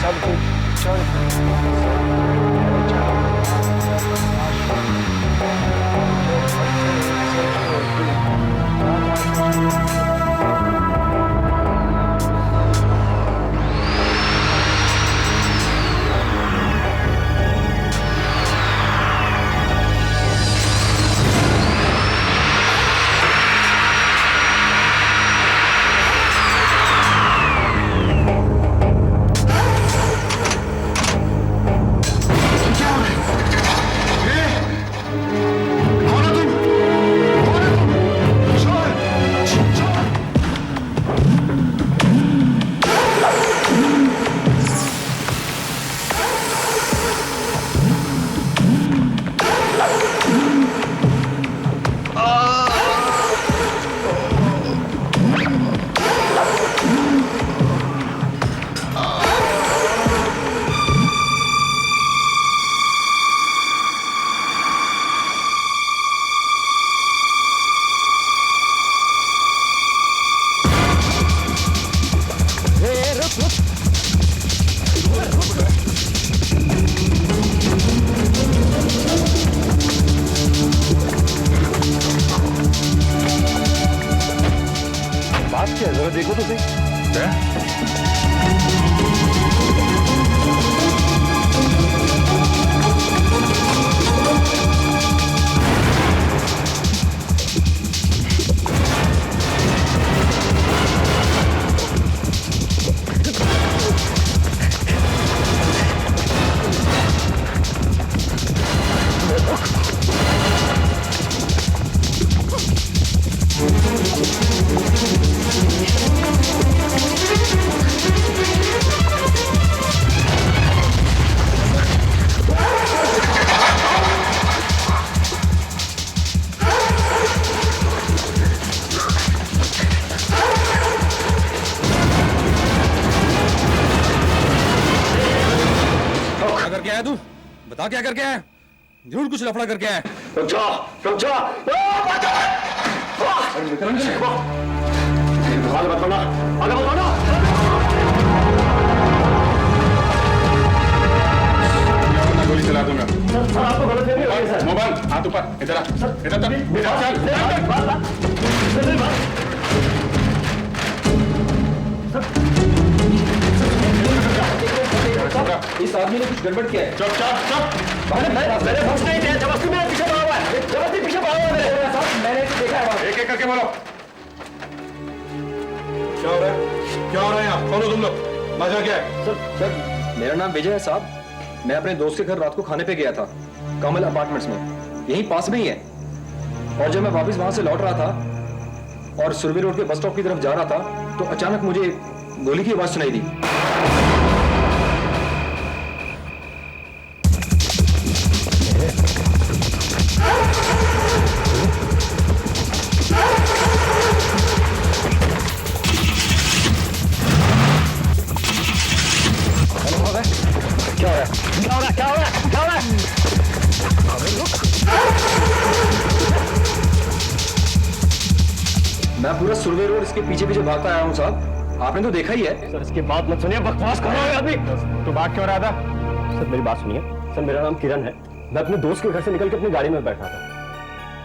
सब कुछ छोड़ देखो तो सही। बता क्या करके आया? जरूर कुछ लफड़ा करके आया। गोली चला दूंगा। मोबाइल हाथ ऊपर, इधर इस आदमी ने कुछ गड़बड़ किया है। चुप चुप चुप। मैंने कुछ नहीं किया, जबरदस्ती मेरे पीछे भागा हुआ है। जबरदस्ती पीछे भागा हुआ है मेरे साथ, मैंने इसे देखा है। एक एक करके बोलो। क्या हो रहा है? क्या हो रहा है यहाँ? कौन हो तुम लोग? मजा क्या है? सर मेरा नाम विजय है साहब। मैं अपने दोस्त के घर रात को खाने पे गया था, कमल अपार्टमेंट्स में, यहीं पास में ही है। और जब मैं वापस वहां से लौट रहा था और सुरभि रोड के बस स्टॉप की तरफ जा रहा था तो अचानक मुझे गोली की आवाज सुनाई दी। सुरवे रोड इसके पीछे पीछे भागता आया हूँ साहब, आपने तो देखा ही है। सर इसकी बात मत सुनिए, बकवास कर रहा है अभी। तो बात क्यों रहा था? सर मेरी बात सुनिए। सर मेरा नाम किरण है, मैं अपने दोस्त के घर से निकल के अपनी गाड़ी में बैठा था।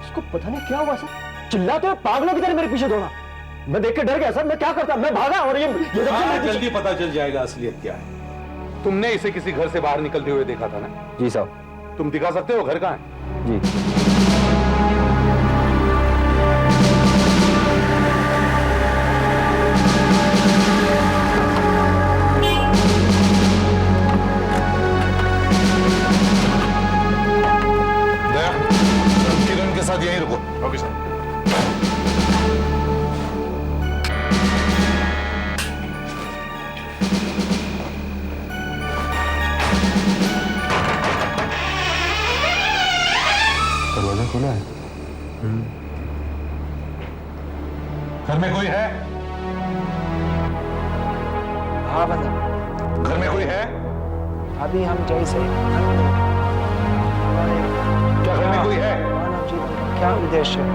इसको पता नहीं क्या हुआ सर, चिल्लाते हुए पागलों की तरह मेरे पीछे दौड़ा। मैं देख के डर गया सर, मैं क्या करता, मैं भागा और ये जल्दी पता चल जाएगा असलियत क्या है। तुमने इसे किसी घर से बाहर निकलते हुए देखा था ना? जी साहब। तुम दिखा सकते हो घर कहाँ है? जी। दया, किरण के साथ यहीं रुको। Okay sir. दरवाजा खुला है। घर में कोई है? हाँ बता, घर में कोई है? अभी हम जैसे क्या घर में कोई है? मानव जीवन का क्या उद्देश्य है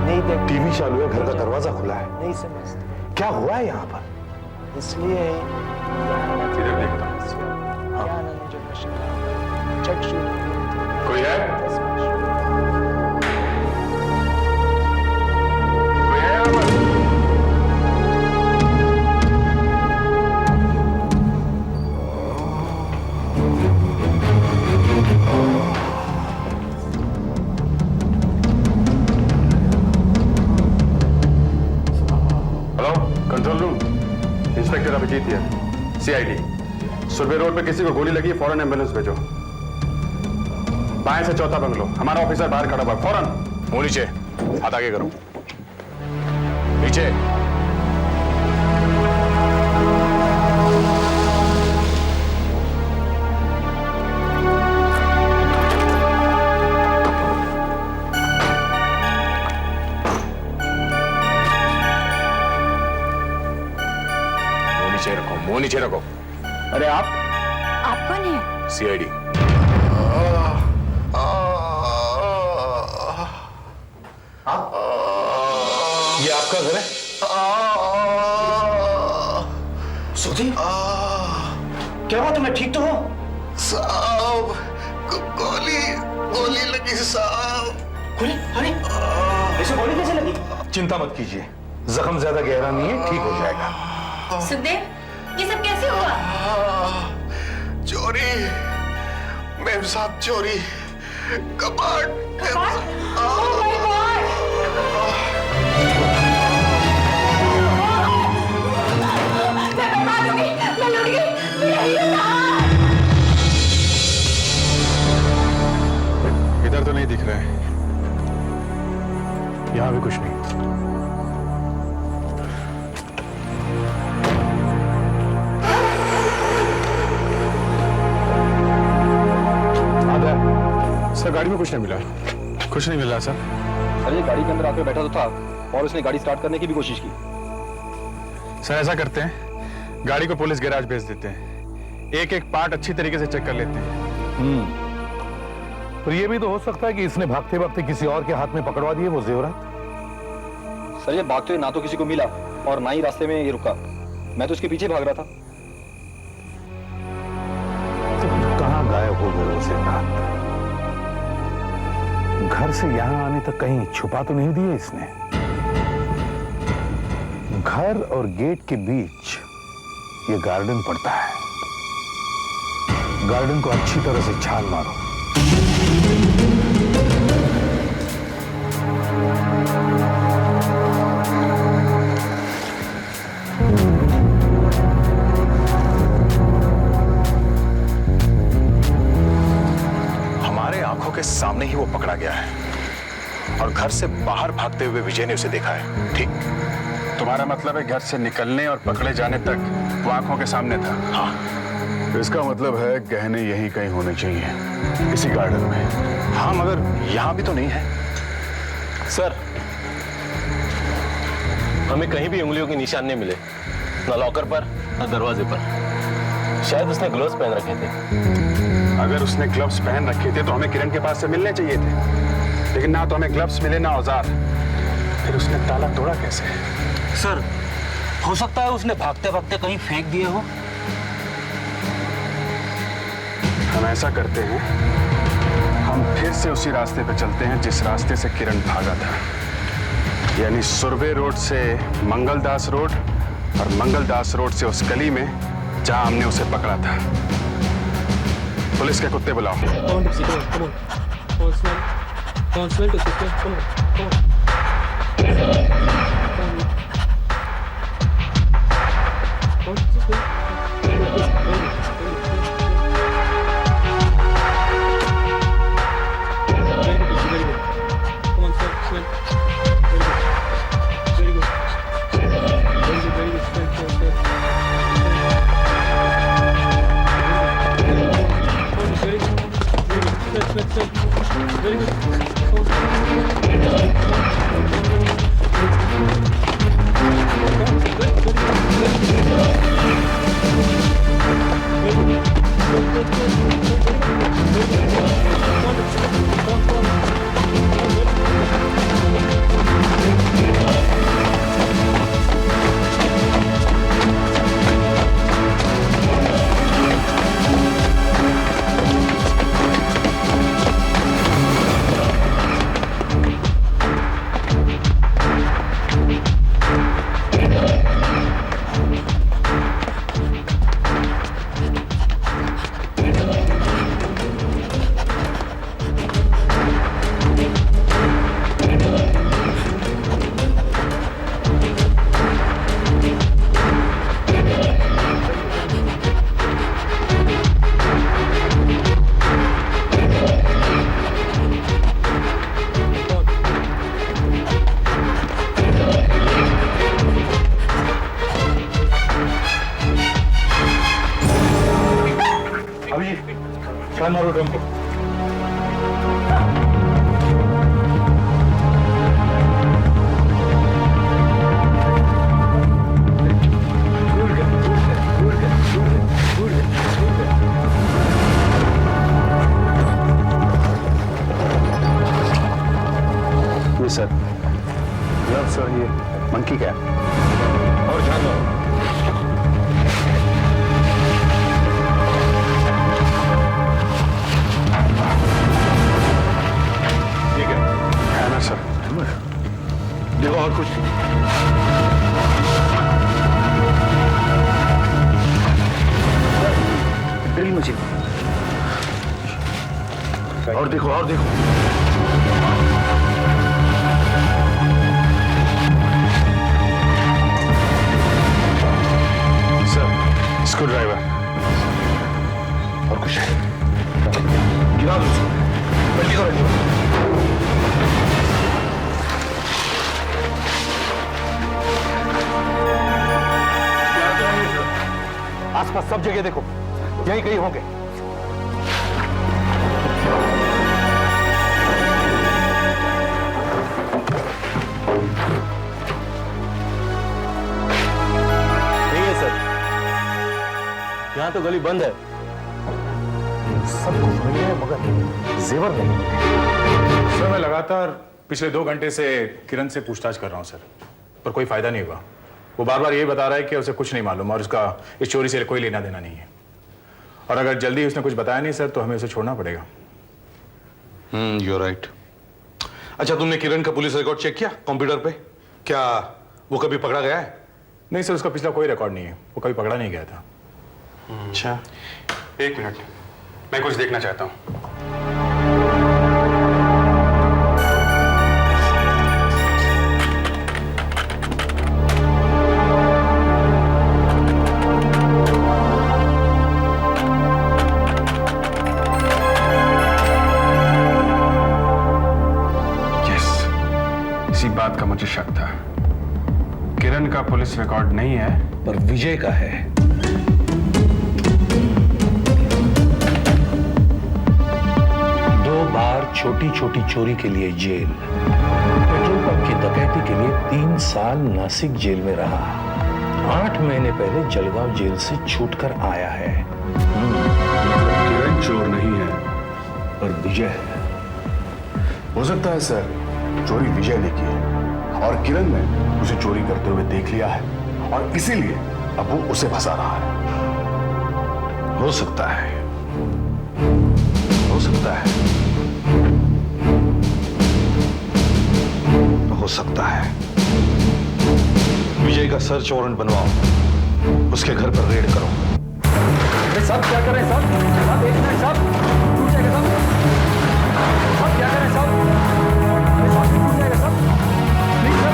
नहीं देख। टीवी चालू है, घर का दरवाजा खुला है, नहीं समझते, क्या हुआ है यहाँ पर? इसलिए इधर देखता हूँ। कोई है? कंट्रोल रूम, इंस्पेक्टर अभिजीत है, सीआईडी। सुरभि रोड पे किसी को गोली लगी, फौरन एम्बुलेंस भेजो। बाएं से चौथा बंगलो, हमारा ऑफिसर बाहर खड़ा हुआ, फौरन। मुंह नीचे, हाथ आगे करो, नीचे। मुंह नीचे रखो। अरे आप कौन है? सीआईडी। ये आपका घर है? सुधी, क्या हुआ तुम्हें, ठीक तो हो? साहब, गोली लगी साहब। गोली? अरे ऐसे गोली कैसे लगी? चिंता मत कीजिए, जख्म ज्यादा गहरा नहीं है, ठीक हो जाएगा। सुखदेव, ये सब कैसे हुआ? चोरी, मेम साहब चोरी, कबाड़। इधर तो नहीं दिख रहा है, यहां भी कुछ नहीं। सर गाड़ी में कुछ नहीं मिला। कुछ नहीं मिला सर। सर ये गाड़ी के अंदर आकर बैठा तो था और उसने गाड़ी स्टार्ट करने की भी कोशिश की। सर ऐसा करते हैं, गाड़ी को पुलिस गैराज भेज देते हैं, एक एक पार्ट अच्छी तरीके से चेक कर लेते हैं। और ये भी तो हो सकता है कि इसने भागते भागते किसी और के हाथ में पकड़वा दिए वो जेवरात। सर ये भागते हुए ना तो किसी को मिला और ना ही रास्ते में ये रुका, मैं तो उसके पीछे भाग रहा था। तो कहां गायब हो गए वो जेवरात? घर से यहां आने तक कहीं छुपा तो नहीं दिए इसने? घर और गेट के बीच ये गार्डन पड़ता है, गार्डन को अच्छी तरह से छान मारो। हमारे आंखों के सामने ही वो पकड़ा गया है और घर से बाहर भागते हुए विजय ने उसे देखा है। ठीक, तुम्हारा मतलब है घर से निकलने और पकड़े जाने तक वो आंखों के सामने था? हाँ। तो इसका मतलब है गहने यहीं कहीं होने चाहिए, इसी गार्डन में। हाँ, मगर यहां भी तो नहीं है। सर हमें कहीं भी उंगलियों के निशान नहीं मिले, ना लॉकर पर ना दरवाजे पर। शायद उसने ग्लव्स पहन रखे थे। अगर उसने ग्लव्स पहन रखे थे तो हमें किरण के पास से मिलने चाहिए थे, लेकिन ना तो हमें ग्लव्स मिले ना औजार। फिर उसने ताला तोड़ा कैसे? सर, हो सकता है उसने भागते भागते कहीं फेंक दिए हो। हम ऐसा करते हैं, हम फिर से उसी रास्ते पे चलते हैं जिस रास्ते से किरण भागा था, यानी सुरभि रोड से मंगलदास रोड और मंगलदास रोड से उस गली में जहां हमने उसे पकड़ा था। पुलिस के कुत्ते बुलाओ। मारो टेम्पो। ये सर, ग्लव्स और ये मंकी कैप। और ध्यान दो। सर देखो और कुछ ड्रिल मशीन। और देखो और देखो। सर स्क्रू ड्राइवर और कुछ है। गिरा दो उसको। बल्टी करो। आसपास सब जगह देखो, यहीं कहीं होंगे। नहीं है सर, यहां तो गली बंद है। सब कुछ मिल गया मगर जेवर नहीं। सर मैं लगातार पिछले 2 घंटे से किरण से पूछताछ कर रहा हूं सर, पर कोई फायदा नहीं हुआ। वो बार बार ये बता रहा है कि उसे कुछ नहीं मालूम और उसका इस चोरी से कोई लेना देना नहीं है। और अगर जल्दी उसने कुछ बताया नहीं सर तो हमें उसे छोड़ना पड़ेगा। You right. अच्छा, तुमने किरण का पुलिस रिकॉर्ड चेक किया कंप्यूटर पे? क्या वो कभी पकड़ा गया है? नहीं सर, उसका पिछला कोई रिकॉर्ड नहीं है, वो कभी पकड़ा नहीं गया था। अच्छा, 1 मिनट, मैं कुछ देखना चाहता हूं। इसी बात का मुझे शक था। किरण का पुलिस रिकॉर्ड नहीं है, पर विजय का है। 2 बार छोटी छोटी चोरी के लिए जेल, पेट्रोल पंप की डकैती के लिए 3 साल नासिक जेल में रहा। 8 महीने पहले जलगांव जेल से छूटकर आया है। किरण चोर नहीं है, पर विजय है। हो सकता है सर चोरी विजय ने की है। और किरण ने उसे चोरी करते हुए देख लिया है और इसीलिए अब वो उसे फंसा रहा है। हो सकता है, हो सकता है, हो सकता है विजय का सर्च वारंट बनवाओ, उसके घर पर रेड करो। साहब क्या कर रहे हैं साहब? साहब एक मिनट साहब, टूट जाएगा साहब। साहब क्या कर रहे हैं साहब? अरे साहब टूट जाएगा साहब, प्लीज सर,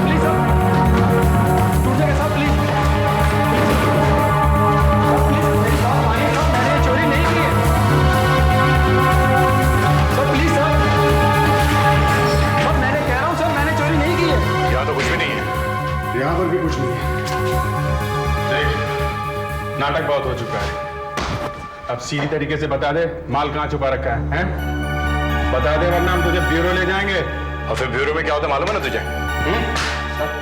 प्लीज सर, टूट जाएगा साहब, प्लीज प्लीज साहब आइए साहब, मैंने चोरी नहीं की है सर, प्लीज सर, सर मैंने कह रहा हूँ सर, मैंने चोरी नहीं की है। यहाँ तो कुछ भी नहीं है। यहां पर भी कुछ नहीं है। नाटक बहुत हो चुका है, अब सीधी तरीके से बता दे माल कहाँ छुपा रखा है, हैं? बता दे वरना हम तुझे ब्यूरो ले जाएंगे। और फिर ब्यूरो में क्या होता है मालूम है ना तुझे?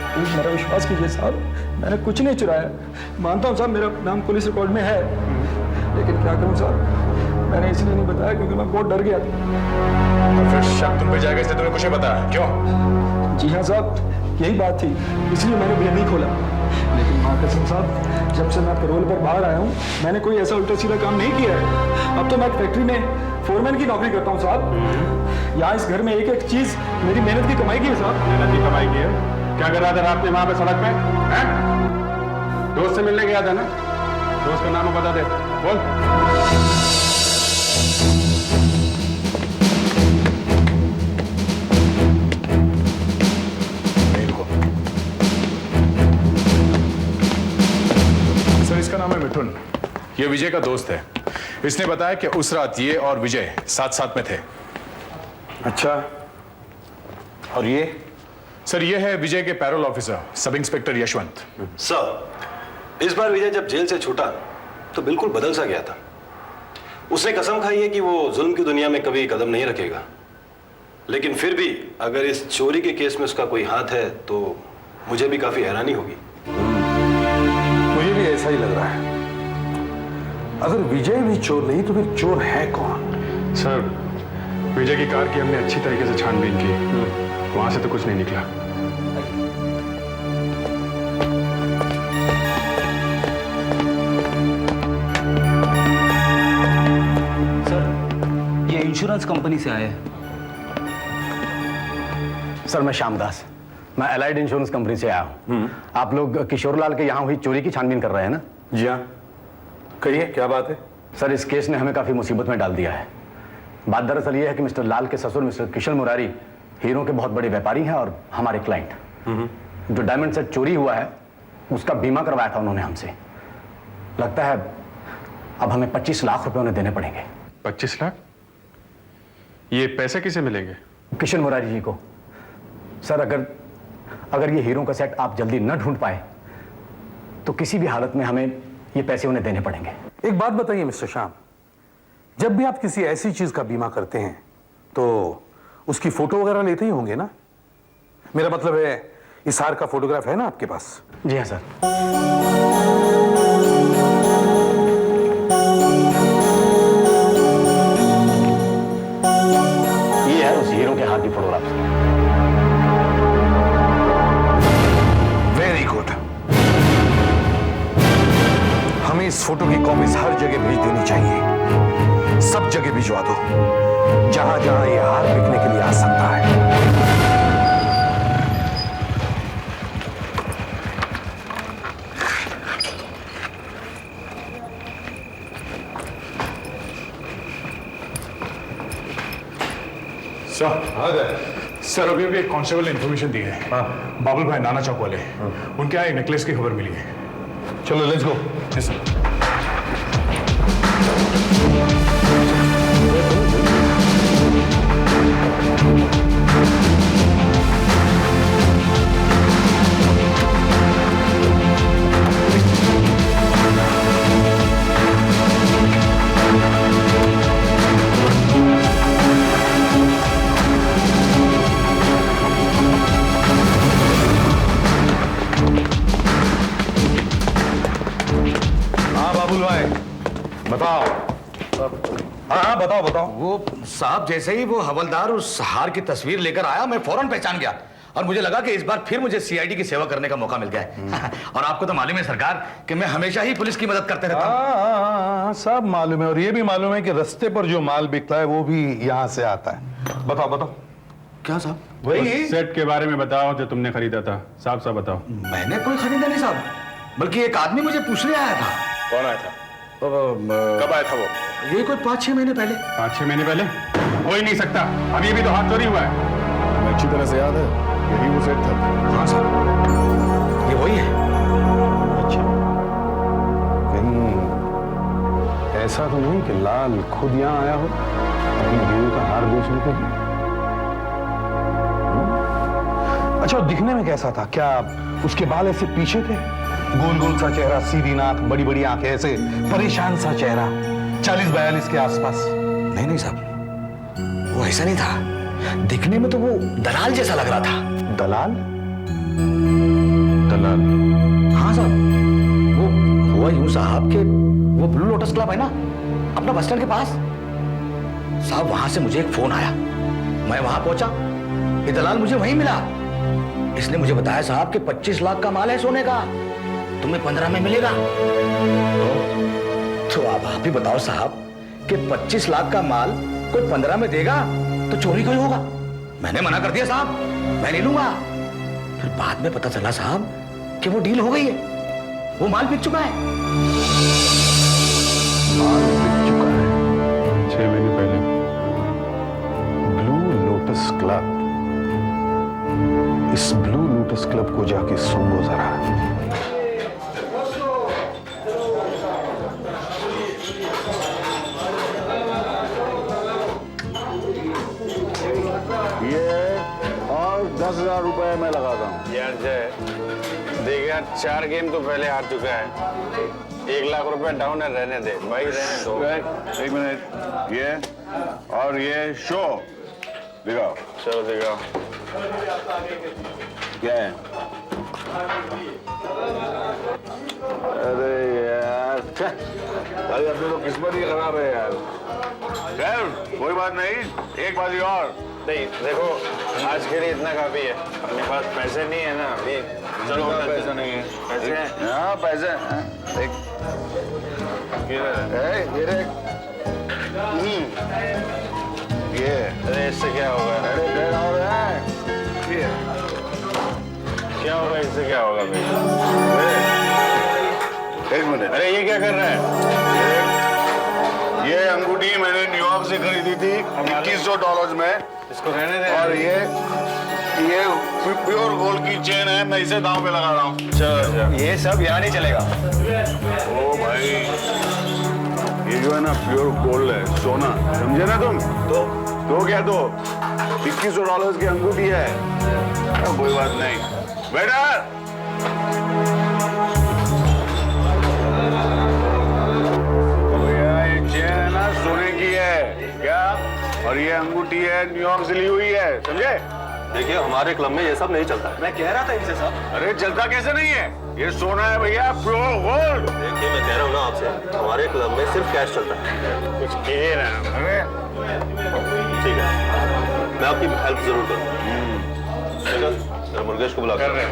प्लीज मेरा विश्वास कीजिए साहब, मैंने कुछ नहीं चुराया। मानता हूँ साहब मेरा नाम पुलिस रिकॉर्ड में है, लेकिन क्या करूँ साहब, मैंने इसलिए नहीं बताया क्योंकि मैं बहुत डर गया था। और फिर शक तुम पे जाएगा इसलिए तुम्हें कुछ नहीं बताया, क्यों? जी हाँ साहब, यही बात थी, इसलिए मैंने भेद नहीं खोला। लेकिन माँ कसम साहब, जब से मैं पैरोल पर बाहर आया हूँ, मैंने कोई ऐसा उल्टा सीधा काम नहीं किया है। अब तो मैं फैक्ट्री में फोरमैन की नौकरी करता हूँ साहब। यहाँ इस घर में एक एक चीज मेरी मेहनत की कमाई की है साहब। मेहनत की कमाई की है? क्या कर रहा था रात में वहां पे सड़क पे, हैं? दोस्त से मिलने गया था ना? दोस्त का नाम बता दे, बोल। इसका नाम है मिठुन, ये विजय का दोस्त है। इसने बताया कि उस रात ये और विजय साथ साथ में थे। अच्छा, और ये? सर ये है विजय के parole officer sub inspector Yashwant. Sir, इस बार विजय जब जेल से छूटा तो बिल्कुल बदल सा गया था। उसने कसम खाई है कि वो जुल्म की दुनिया में कभी कदम नहीं रखेगा, लेकिन फिर भी अगर इस चोरी के केस में उसका कोई हाथ है तो मुझे भी काफी हैरानी होगी। मुझे भी ऐसा ही लग रहा है। अगर विजय भी चोर नहीं तो फिर चोर है कौन? सर, विजय की कार की हमने अच्छी तरीके से छानबीन की, वहां से तो कुछ नहीं निकला। सर, ये इंश्योरेंस कंपनी से आए हैं। सर मैं श्यामदास, मैं एलाइड इंश्योरेंस कंपनी से आया हूँ। आप लोग किशोरलाल के यहाँ हुई चोरी की छानबीन कर रहे हैं ना? जी हाँ, कहिए क्या बात है? सर इस केस ने हमें काफी मुसीबत में डाल दिया है। बात दरअसल ये है कि मिस्टर लाल के ससुर मिस्टर किशन मुरारी हीरो के बहुत बड़े व्यापारी हैं और हमारे क्लाइंट। जो डायमंड सेट चोरी हुआ है उसका बीमा करवाया था उन्होंने हमसे। लगता है अब हमें 25 लाख रुपए उन्हें देने पड़ेंगे। 25 लाख? ये पैसे किसे मिलेंगे? किशन मुरारी जी को। सर अगर ये हीरो का सेट आप जल्दी न ढूंढ पाए तो किसी भी हालत में हमें ये पैसे उन्हें देने पड़ेंगे। एक बात बताइए मिस्टर श्याम, जब भी आप किसी ऐसी चीज का बीमा करते हैं तो उसकी फोटो वगैरह लेते ही होंगे ना? मेरा मतलब है इस हार का फोटोग्राफ है ना आपके पास? जी हाँ सर। ये है उस हीरो के हाथ की फोटोग्राफ। Very good. हमें इस फोटो की कॉपीज हर जगह भेज देनी चाहिए। सब जगह भिजवा दो जहां जहां ये हार बिकने के लिए आ सकता है। सर अभी एक कांस्टेबल ने इंफॉर्मेशन दी है। बाबुल भाई नाना चौक वाले, उनके यहाँ एक नेकलेस की खबर मिली है। चलो लेट्स गो। Ji sir. बताओ। हाँ बताओ बताओ। वो साहब जैसे ही वो हवलदार उस हार की तस्वीर लेकर आया मैं फौरन पहचान गया। और मुझे लगा कि इस बार फिर मुझे सीआईडी की सेवा करने का मौका मिल गया है। और आपको तो मालूम है सरकार कि मैं हमेशा ही पुलिस की मदद करते रहता हूँ। सब मालूम है, और ये भी मालूम है कि रास्ते पर जो माल बिकता है वो भी यहाँ से आता है। बताओ बताओ क्या साहब? वही सेट के बारे में बताओ जो तुमने खरीदा था, साफ साफ बताओ। मैंने कोई खरीदा नहीं साहब, बल्कि एक आदमी मुझे पूछने आया था। कौन आया था? कब आया था वो? ये कोई 5-6 महीने पहले। 5-6 महीने पहले? हो ही नहीं सकता, अभी भी तो हाथ चोरी हुआ है। हमें अच्छी तरह से याद है, यही वो सेट था। हाँ साहब, ये वही है। अच्छा, कहीं ऐसा तो नहीं कि लाल खुद यहाँ आया हो अपनी बीवी का हार बेचने के लिए? अच्छा, दिखने में कैसा था? क्या उसके बाल ऐसे पीछे थे? गोल गोल सा चेहरा, सीधी नाक, बड़ी बड़ी आंखें, ऐसे परेशान सा चेहरा, 40-42 के आसपास? नहीं नहीं साहब, वो ऐसा नहीं था। दिखने में तो वो दलाल जैसा लग रहा था। दलाल? दलाल? हाँ साहब, वो हुआ यूं साहब कि वो ब्लू लोटस क्लब है ना अपना बस स्टैंड के पास, साहब वहां से मुझे एक फोन आया। मैं वहां पहुंचा, ये दलाल मुझे वहीं मिला। इसने मुझे बताया साहब कि 25 लाख का माल है सोने का, तुम्हें 15 में मिलेगा। तो आप ही बताओ साहब कि 25 लाख का माल कोई 15 में देगा तो चोरी क्यों होगा? मैंने मना कर दिया साहब, मैं नहीं लूंगा। फिर बाद में पता चला साहब कि वो डील हो गई है, वो माल बिक चुका है। माल बिक चुका है 6 महीने पहले। Blue lotus club. इस ब्लू लोटस क्लब को जाके सूंघो जरा। ये और 10,000 रुपए मैं लगाता हूँ। यार जय देख यार, 4 गेम तो पहले हार चुका है। 1 लाख रुपए डाउन है, रहने दे भाई, रहने दो। 1 मिनट, ये और ये शो दिखाओ। चलो दिखाओ क्या है? अरे यार भाई, अपनी तो किस्मत ही खराब है यार। खैर कोई बात नहीं, एक बाजी और। नहीं देखो, आज के लिए इतना काफी है। अपने पास पैसे नहीं है ना अभी। चलो पैसा नहीं है। पैसे हैं? हाँ पैसे हैं। एक ये अरे इससे क्या होगा? अरे डेढ़ और है। क्या होगा इससे? क्या होगा भाई? 1 मिनट। अरे ये क्या कर रहा है? ये अंगूठी मैंने न्यूयॉर्क से खरीदी थी $2100 में। इसको रहने दे। और ये प्योर गोल्ड की चेन है, मैं इसे दांव पे लगा रहा हूँ। चलो ये सब यहाँ नहीं चलेगा। ओ भाई, ये जो है ना प्योर गोल्ड है, सोना, समझे ना तुम? तो क्या तो $2100 की अंगूठी है। कोई बात नहीं बेटा। भैया ये चेन है ना सोने की है क्या, और ये अंगूठी है न्यूयॉर्क से ली हुई है, समझे? देखिए हमारे क्लब में ये सब नहीं चलता। मैं कह रहा था इनसे साहब। अरे चलता कैसे नहीं है? ये सोना है भैया, प्योर गोल्ड। देखिए मैं कह रहा हूँ ना आपसे, हमारे क्लब में सिर्फ कैश चलता है। कुछ कीजिए ना। अरे ठीक है, मैं आपकी हेल्प जरूर करूँगा। मुर्गेश को बुला कर रहे हैं।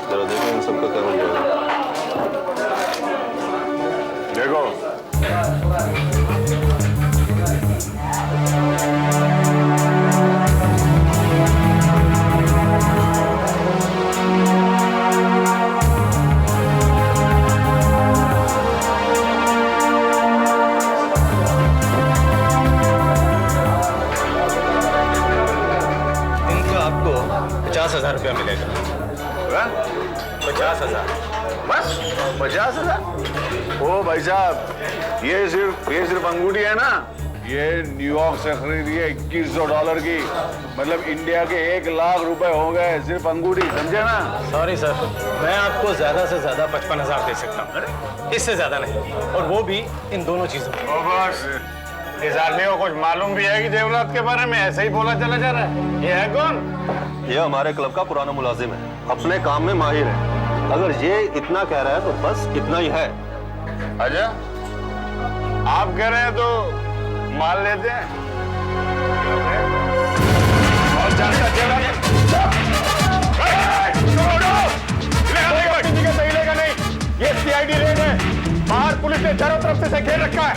जरा देखो इन सबका क्या हो जाएगा। देखो इनको आपको 50,000 रुपया मिलेगा। 50,000 बस? 50,000? ओ भाई साहब, ये सिर्फ अंगूठी है ना, ये न्यूयॉर्क से खरीदी है $2100 की, मतलब इंडिया के 1 लाख रुपए हो गए सिर्फ अंगूठी, समझे ना? सॉरी सर, मैं आपको ज्यादा से ज्यादा 55,000 दे सकता हूँ, इससे ज्यादा नहीं, और वो भी इन दोनों चीजों। बस इस आदमी को कुछ मालूम भी है कि देवरात के बारे में? ऐसे ही बोला चला जा रहा है। ये है कौन? ये हमारे क्लब का पुराना मुलाजिम है, अपने काम में माहिर है। अगर ये इतना कह रहा है तो बस इतना ही है। अच्छा, आप कह रहे हैं तो मान लेते हैं। और जानता किसी का सही लेगा नहीं। ये सीआईडी रेड है, बाहर पुलिस ने चारों तरफ से घेर रखा है।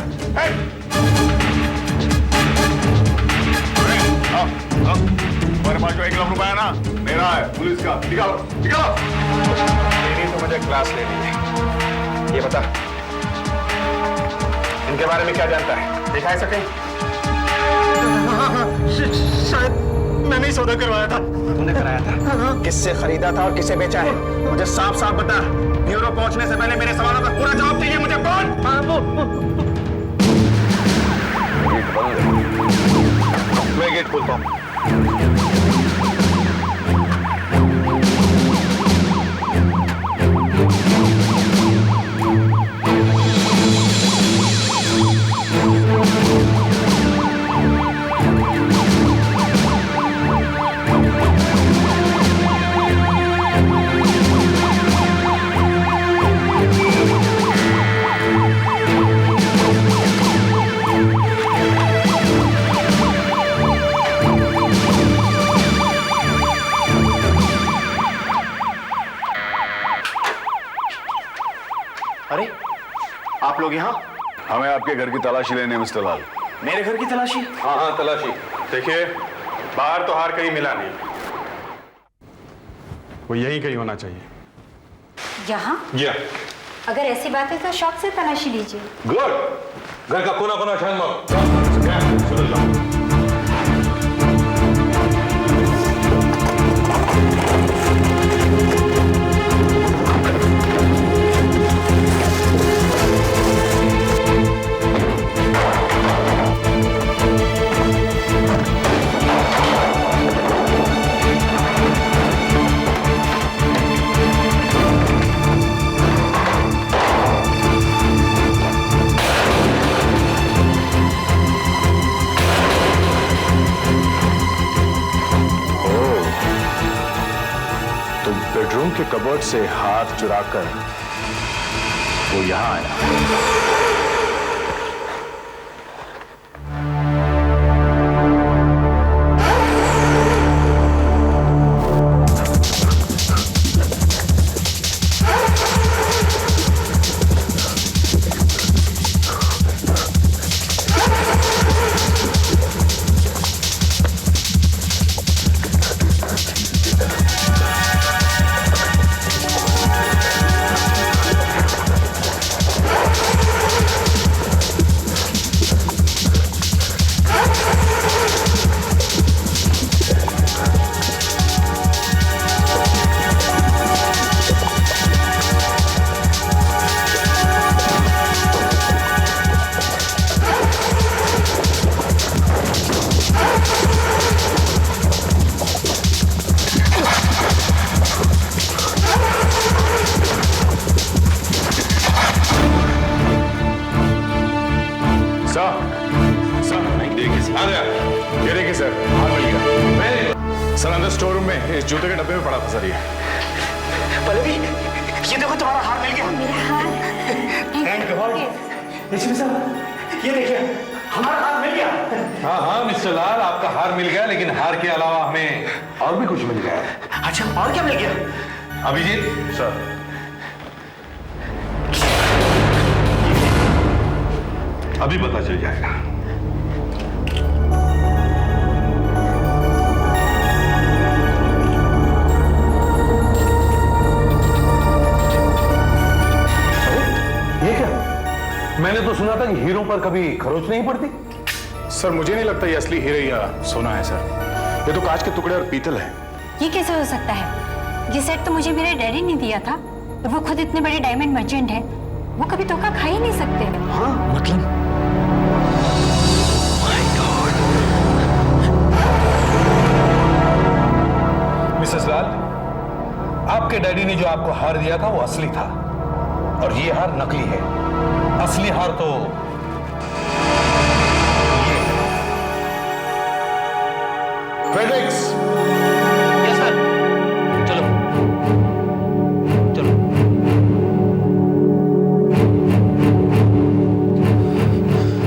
हमारे पास जो 1 लाख रुपया है ना, मेरा है, पुलिस का। निकालो निकालो। तेरी तो मुझे क्लास लेनी है। ये बता, इनके बारे में क्या जानता है? दिखाई सके? शायद मैंने ही सौदा करवाया था। तूने कराया था? किससे खरीदा था और किसे बेचा है? मुझे साफ साफ बता। ब्यूरो पहुंचने से पहले मेरे सवालों का पूरा जवाब चाहिए मुझे। कौन? मैं गेट खोलता हूँ। अरे, आप लोग यहाँ? हमें आपके घर की तलाशी लेने, मिस्टर लाल। मेरे घर की तलाशी? हाँ हाँ, तलाशी। देखिए, बाहर तो हार कहीं मिला नहीं, वो यहीं कहीं होना चाहिए। यहाँ? या। अगर ऐसी बात है तो शौक से तलाशी लीजिए। गुड। घर का कोना कोना छान मारो। सुधर जाओ। बेडरूम के कबर्ड से हाथ चुराकर वो यहां आया। इस जूते के डब्बे में पड़ा था सर। ये पल्लवी, ये देखो तुम्हारा हार मिल गया। मेरा हार। Thank God. एसपी साहब, ये देखिए हमारा हार मिल गया। हाँ हाँ मिस्टर लाल, आपका हार मिल गया, लेकिन हार के अलावा हमें और भी कुछ मिल गया। अच्छा, और क्या मिल गया? अभिजीत सर, अभी पता चल जाएगा। मैंने तो सुना था कि हीरो पर कभी खरोच नहीं पड़ती। सर मुझे नहीं लगता ये असली हीरे या सोना है सर, ये तो कांच के टुकड़े और पीतल है। ये कैसे हो सकता है? ये सेट तो मुझे मेरे डैडी ने दिया था और वो खुद इतने बड़े डायमंड मर्चेंट है, वो कभी धोखा खा ही नहीं सकते। हाँ मतलब? मिसेस लाल, आपके डैडी ने जो आपको हार दिया था वो असली था और ये हार नकली है। असली हार तो फ्रेडरिक्स। Yes sir. चलो चलो।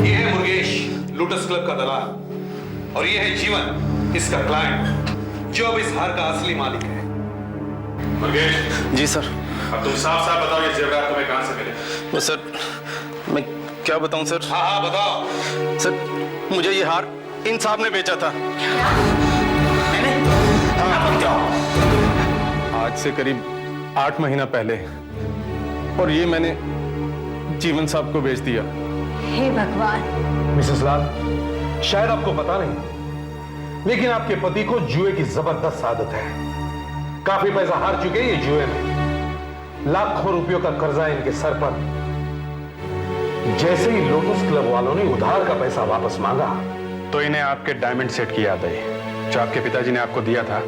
ये है मुर्गेश, लोटस क्लब का दलाल, और ये है जीवन, इसका क्लाइंट, जो अब इस हार का असली मालिक है। मुर्गेश। जी सर। अब तुम साफ साफ बताओ ये जेवरात तुम्हें कहां से मिले? वो सर, मैं क्या बताऊं सर? हाँ हाँ बताओ। सर, मुझे ये हार इन साहब ने बेचा था। आज से करीब 8 महीना पहले, और ये मैंने जीवन साहब को बेच दिया। हे भगवान। मिसेस लाल, शायद आपको पता नहीं, लेकिन आपके पति को जुए की जबरदस्त आदत है। काफी पैसा हार चुके हैं ये जुए में, लाखों रुपयों का कर्जा है इनके सर पर। जैसे ही लोटस क्लब वालों ने उधार का पैसा वापस मांगा, तो इन्हें आपके डायमंड सेट की याद आई, जो आपके पिताजी ने आपको दिया था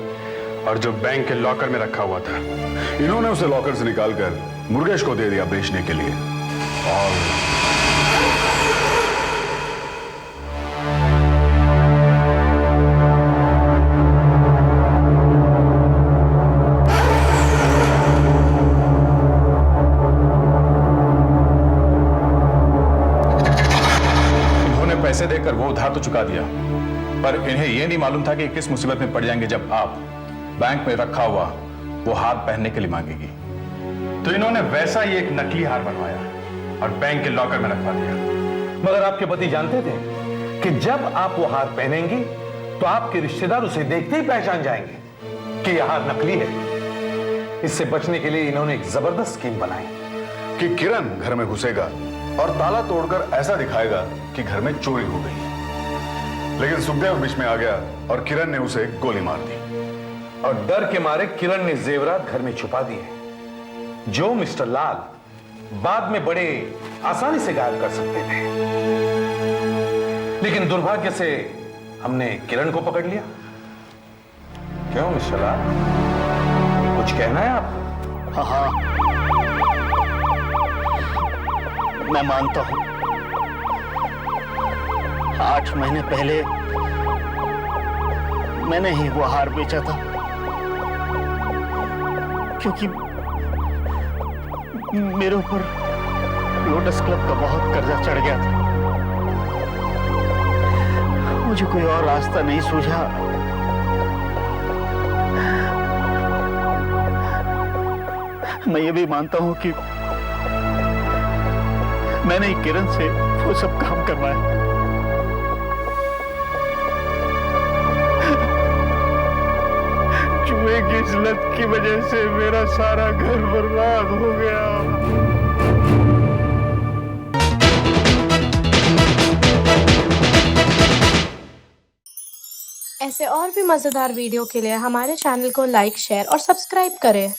और जो बैंक के लॉकर में रखा हुआ था। इन्होंने उसे लॉकर से निकालकर मुर्गेश को दे दिया बेचने के लिए। और पैसे देकर वो उधार तो चुका दिया, पर इन्हें यह नहीं मालूम था कि किस मुसीबत में पड़ जाएंगे जब आप बैंक में रखा हुआ वो हार पहनने के लिए मांगेगी। तो इन्होंने वैसा ही एक नकली हार बनवाया और बैंक के लॉकर में रखवा दिया। मगर आपके पति जानते थे कि जब आप वो हार पहनेंगी तो आपके रिश्तेदार उसे देखते ही पहचान जाएंगे कि यह हार नकली है। इससे बचने के लिए इन्होंने एक जबरदस्त स्कीम बनाई कि किरण घर में घुसेगा और ताला तोड़कर ऐसा दिखाएगा कि घर में चोरी हो गई। लेकिन सुखदेव बीच में आ गया और किरण ने उसे गोली मार दी। और डर के मारे किरण ने जेवरात घर में छुपा दिए, जो मिस्टर लाल बाद में बड़े आसानी से गायब कर सकते थे। लेकिन दुर्भाग्य से हमने किरण को पकड़ लिया। क्यों मिस्टर लाल, कुछ कहना है आप? हाँ, मैं मानता हूं 8 महीने पहले मैंने ही वो हार बेचा था, क्योंकि मेरे ऊपर लोटस क्लब का बहुत कर्जा चढ़ गया था। मुझे कोई और रास्ता नहीं सूझा। मैं ये भी मानता हूं कि मैंने ही किरण से वो सब काम करवाया। जुए की इस लत की वजह से मेरा सारा घर बर्बाद हो गया। ऐसे और भी मजेदार वीडियो के लिए हमारे चैनल को लाइक, शेयर और सब्सक्राइब करें।